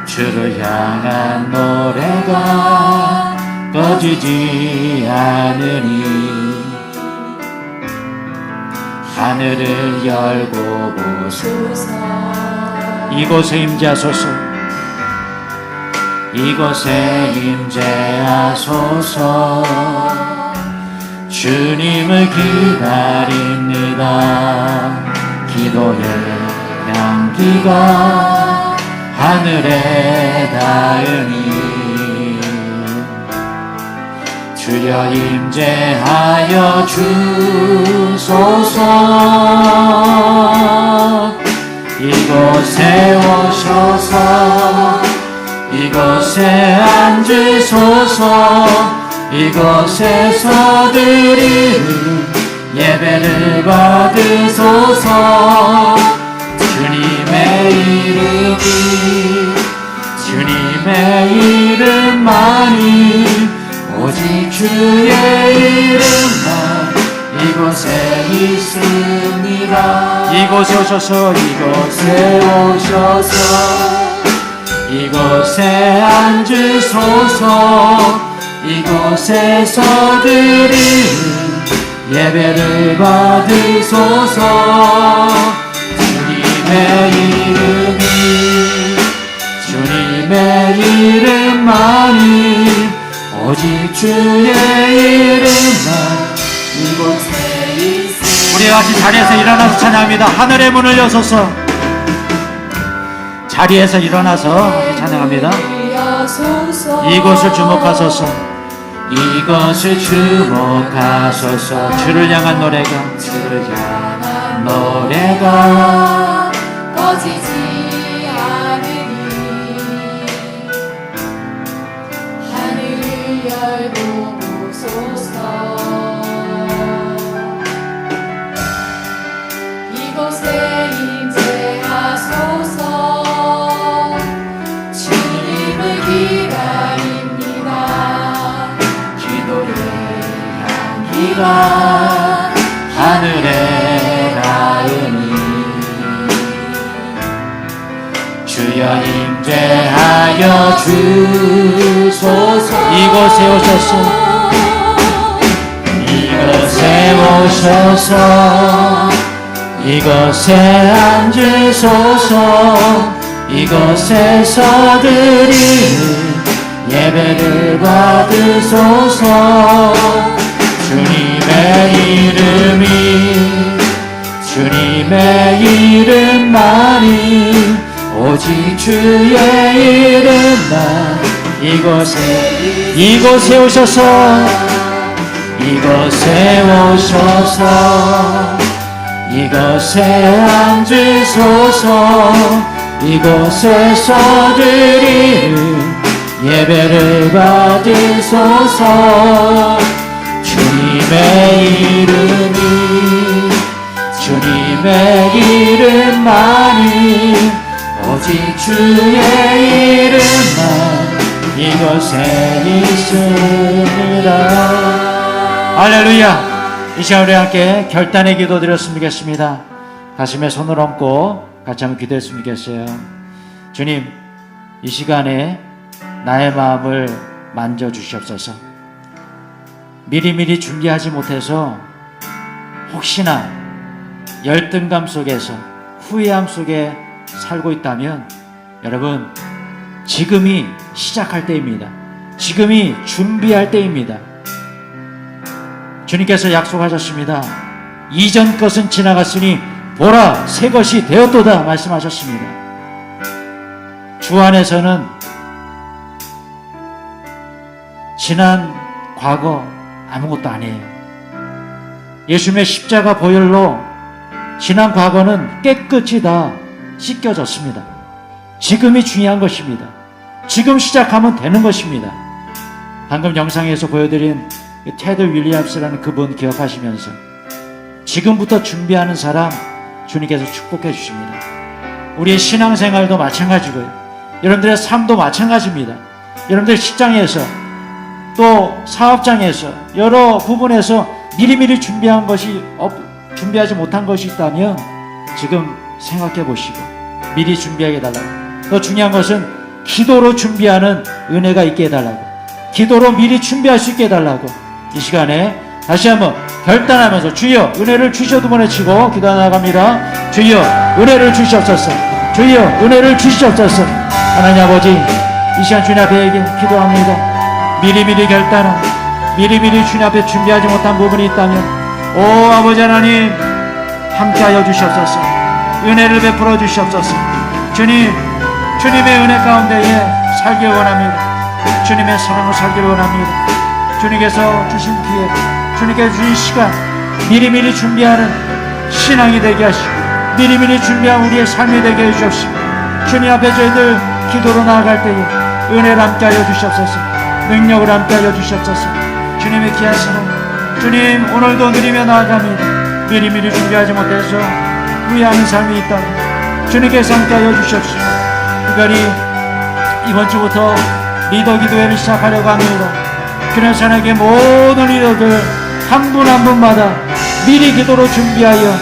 주를 향한 노래가 꺼지지 않으니 하늘을 열고 보소서. 이곳에 임재하소서, 이곳에 임재하소서. 주님을 기다립니다. 기도의 향기가 하늘에 닿으니 주여 임재하여 주소서. 이곳에 오셔서 이곳에 앉으소서. 이곳에서 드리는 예배를 받으소서. 주님의 이름이, 주님의 이름만이, 오직 주의 이름만 이곳에 있습니다. 이곳에 오셔서, 이곳에 오셔서 이곳에 앉으소서. 이곳에서 드리는 예배를 받으소서. 주님의 이름이, 주님의 이름만이, 오직 주의 이름만 이곳에 있습니다. 우리 같이 자리에서 일어나서 찬양합니다. 하늘의 문을 여소서. 자리에서 일어나서 찬양합니다. 이곳을 주목하소서. 이것을 주목하소서. 주를 향한 노래가, 주를 향한 노래가 꺼지지 않으니 하늘을 열고 보소서. 이곳에 임재하소서. 주님을 기다립니다. 기가 하늘에 닿으니 주여 임재하여 주소서. 이곳에 오셔서, 이곳에 오셔서 이곳에 앉으소서. 이곳에서 드리는 예배를 받으소서. 주님의 이름이, 주님의 이름만이, 오직 주의 이름만 이곳에 오셔서, 이곳에 오셔서 이곳에 앉으소서. 이곳에서 드리는 예배를 받으소서. 주님의 이름이, 주님의 이름만이, 오직 주의 이름만 이곳에 있습니다. 할렐루야. 이 시간 우리 함께 결단의 기도 드렸으면 좋겠습니다. 가슴에 손을 얹고 같이 한번 기도했으면 좋겠어요. 주님, 이 시간에 나의 마음을 만져주시옵소서. 미리미리 준비하지 못해서 혹시나 열등감 속에서 후회함 속에 살고 있다면 여러분, 지금이 시작할 때입니다. 지금이 준비할 때입니다. 주님께서 약속하셨습니다. 이전 것은 지나갔으니 보라 새 것이 되었도다 말씀하셨습니다. 주 안에서는 지난 과거 아무것도 아니에요. 예수님의 십자가 보혈로 지난 과거는 깨끗이 다 씻겨졌습니다. 지금이 중요한 것입니다. 지금 시작하면 되는 것입니다. 방금 영상에서 보여드린 테드 윌리엄스라는 그분 기억하시면서 지금부터 준비하는 사람 주님께서 축복해 주십니다. 우리의 신앙생활도 마찬가지고요. 여러분들의 삶도 마찬가지입니다. 여러분들 직장에서 또 사업장에서 여러 부분에서 미리미리 준비하지 못한 것이 있다면 지금 생각해 보시고 미리 준비하게 해달라고. 더 중요한 것은 기도로 준비하는 은혜가 있게 해달라고. 기도로 미리 준비할 수 있게 해달라고. 이 시간에 다시 한번 결단하면서 주여 은혜를 주셔도 보내치고 기도 나갑니다. 주여 은혜를 주시옵소서. 주여 은혜를 주시옵소서. 하나님 아버지, 이 시간 주님 앞에 기도합니다. 미리미리 결단하고 미리미리 주님 앞에 준비하지 못한 부분이 있다면 오 아버지 하나님 함께하여 주시옵소서. 은혜를 베풀어 주시옵소서. 주님, 주님의 은혜 가운데에 살길 원합니다. 주님의 사랑을 살길 원합니다. 주님께서 주신 기회, 주님께서 주신 시간, 미리미리 준비하는 신앙이 되게 하시고 미리미리 준비한 우리의 삶이 되게 해주옵시고 주님 앞에 저희들 기도로 나아갈 때에 은혜를 함께하여 주시옵소서. 능력을 함께하여 주시옵소서. 주님의 귀한 사랑, 주님 오늘도 누리며 나아갑니다. 미리미리 준비하지 못해서 후회하는 삶이 있다면 주님께서 함께하여 주시옵시고 특별히 이번 주부터 리더 기도회를 시작하려고 합니다. 교련산에게 모든 리더들 한 분 한 분마다 미리 기도로 준비하여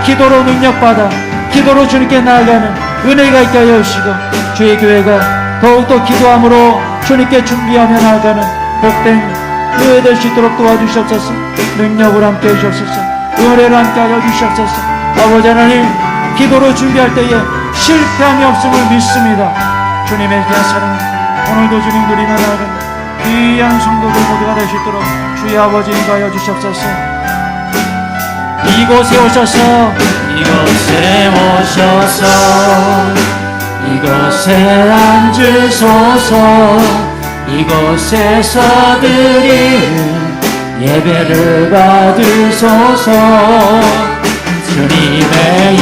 기도로 능력받아 기도로 주님께 나아가는 은혜가 있게 하여 주시고 주의 교회가 더욱더 기도함으로 주님께 준비하며 나아가는 복된 교회 될 수 있도록 도와주시옵소서. 능력을 함께 해주시옵소서. 은혜를 함께 하여 주시옵소서. 아버지 하나님, 기도로 준비할 때에 실패함이 없음을 믿습니다. 주님의 귀한 사랑 오늘도 주님 누리며 나아가는 귀한 성도들 모두가 될 수 있도록 주의 아버지 인도하여 주시옵소서. 이곳에 오셔서 이곳에 앉으소서. 이곳에서 드리는 예배를 받으소서. 주님의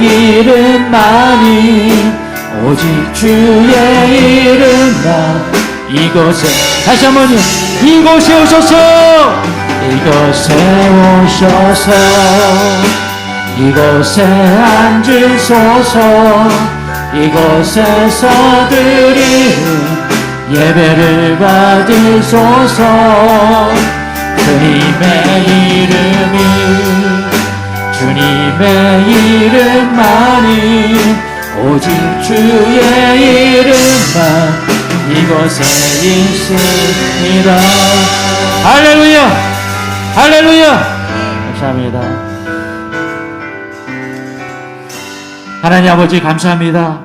이름만이 오직 주의 이름만 이곳에 다시 한번요. 이곳에 오셔서 이곳에 앉으소서. 이곳에서 드리는 예배를 받으소서. 주님의 이름만이 오직 주의 이름만 이곳에 있습니다. 할렐루야, 할렐루야. 감사합니다. 하나님 아버지 감사합니다.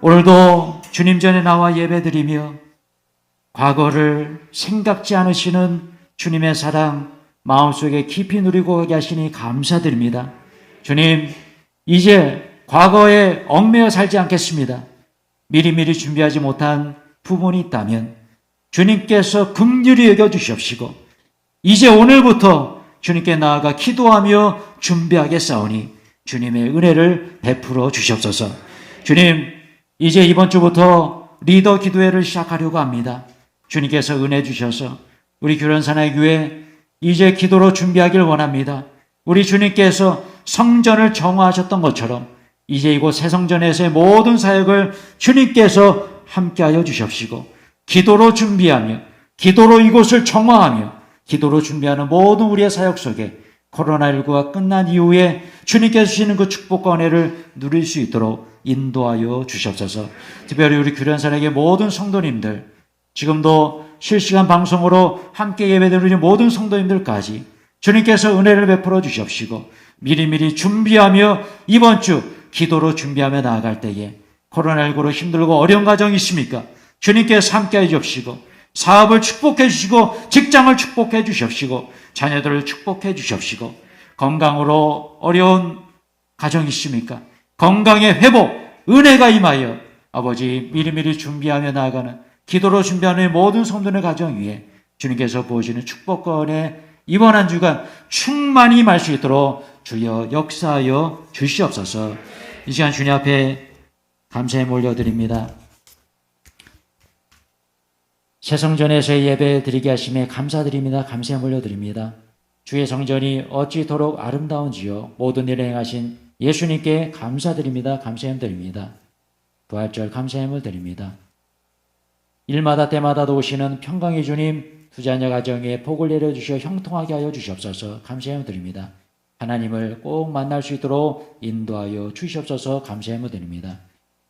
오늘도 주님 전에 나와 예배드리며 과거를 생각지 않으시는 주님의 사랑 마음속에 깊이 누리고 가게 하시니 감사드립니다. 주님, 이제 과거에 얽매여 살지 않겠습니다. 미리미리 준비하지 못한 부분이 있다면 주님께서 긍휼히 여겨주시옵시고 이제 오늘부터 주님께 나아가 기도하며 준비하겠사오니 주님의 은혜를 베풀어 주시옵소서. 주님, 이제 이번 주부터 리더 기도회를 시작하려고 합니다. 주님께서 은혜 주셔서 우리 교련사나의 교회 이제 기도로 준비하길 원합니다. 우리 주님께서 성전을 정화하셨던 것처럼 이제 이곳 새성전에서의 모든 사역을 주님께서 함께하여 주시옵시고 기도로 준비하며 기도로 이곳을 정화하며 기도로 준비하는 모든 우리의 사역 속에 코로나19가 끝난 이후에 주님께서 주시는 그 축복과 은혜를 누릴 수 있도록 인도하여 주시옵소서. 특별히 우리 규련산에게 모든 성도님들 지금도 실시간 방송으로 함께 예배드리는 모든 성도님들까지 주님께서 은혜를 베풀어 주시옵시고 미리미리 준비하며 이번 주 기도로 준비하며 나아갈 때에 코로나19로 힘들고 어려운 가정이 있습니까? 주님께서 함께해 주옵시고 사업을 축복해 주시고 직장을 축복해 주시옵시고 자녀들을 축복해 주시옵시고 건강으로 어려운 가정이 있습니까? 건강의 회복, 은혜가 임하여 아버지 미리미리 준비하며 나아가는 기도로 준비하는 모든 성도의 가정 위에 주님께서 보시는 축복권에 이번 한 주간 충만히 임할 수 있도록 주여 역사하여 주시옵소서. 이 시간 주님 앞에 감사에 몰려드립니다. 새 성전에서의 예배 드리게 하심에 감사드립니다. 감사에 몰려드립니다. 주의 성전이 어찌도록 아름다운지요. 모든 일을 행하신 예수님께 감사드립니다. 감사함 드립니다. 부활절 감사함을 드립니다. 일마다 때마다 오시는 평강의 주님, 두 자녀 가정에 복을 내려주시어 형통하게 하여 주시옵소서. 감사함을 드립니다. 하나님을 꼭 만날 수 있도록 인도하여 주시옵소서. 감사함을 드립니다.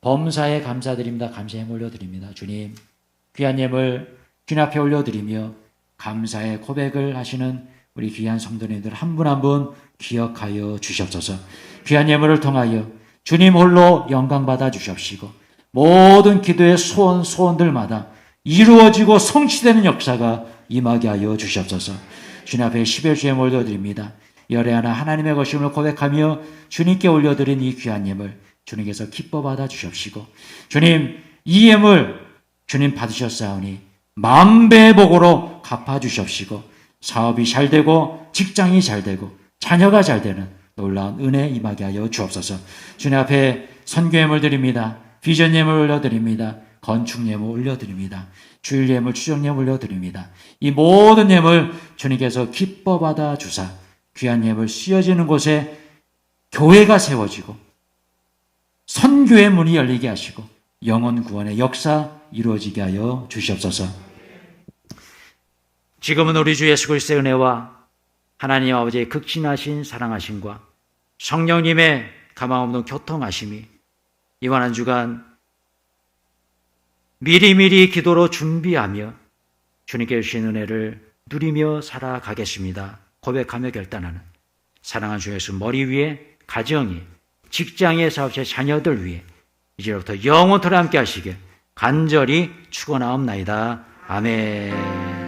범사에 감사드립니다. 감사함을 올려드립니다. 주님, 귀한 예물 주님 앞에 올려드리며 감사의 고백을 하시는 우리 귀한 성도님들 한 분 한 분 기억하여 주시옵소서. 귀한 예물을 통하여 주님 홀로 영광 받아 주시옵시고 모든 기도의 소원들마다 이루어지고 성취되는 역사가 임하게 하여 주시옵소서. 주님 앞에 11주에 올려드립니다. 열애 하나 하나님의 것임을 고백하며 주님께 올려드린 이 귀한 예물 주님께서 기뻐 받아 주시옵시고 주님 이 예물 주님 받으셨사오니 만배의 복으로 갚아 주시옵시고 사업이 잘 되고 직장이 잘 되고 자녀가 잘 되는 놀라운 은혜 임하게 하여 주옵소서. 주님 앞에 선교 예물 드립니다. 비전 예물 올려드립니다. 건축 예물 올려드립니다. 주일 예물 추정 예물 올려드립니다. 이 모든 예물 주님께서 기뻐 받아 주사 귀한 예물 쓰여지는 곳에 교회가 세워지고 선교의 문이 열리게 하시고 영혼 구원의 역사 이루어지게 하여 주시옵소서. 지금은 우리 주 예수 그리스도의 은혜와 하나님 아버지의 극진하신 사랑하심과 성령님의 가망없는 교통하심이 이번 한 주간 미리미리 기도로 준비하며 주님께 주신 은혜를 누리며 살아가겠습니다. 고백하며 결단하는 사랑하는 주 예수 머리 위에 가정이 직장의 사업체 자녀들 위해 이제부터 영원토록 함께 하시길 간절히 축원하옵나이다. 아멘.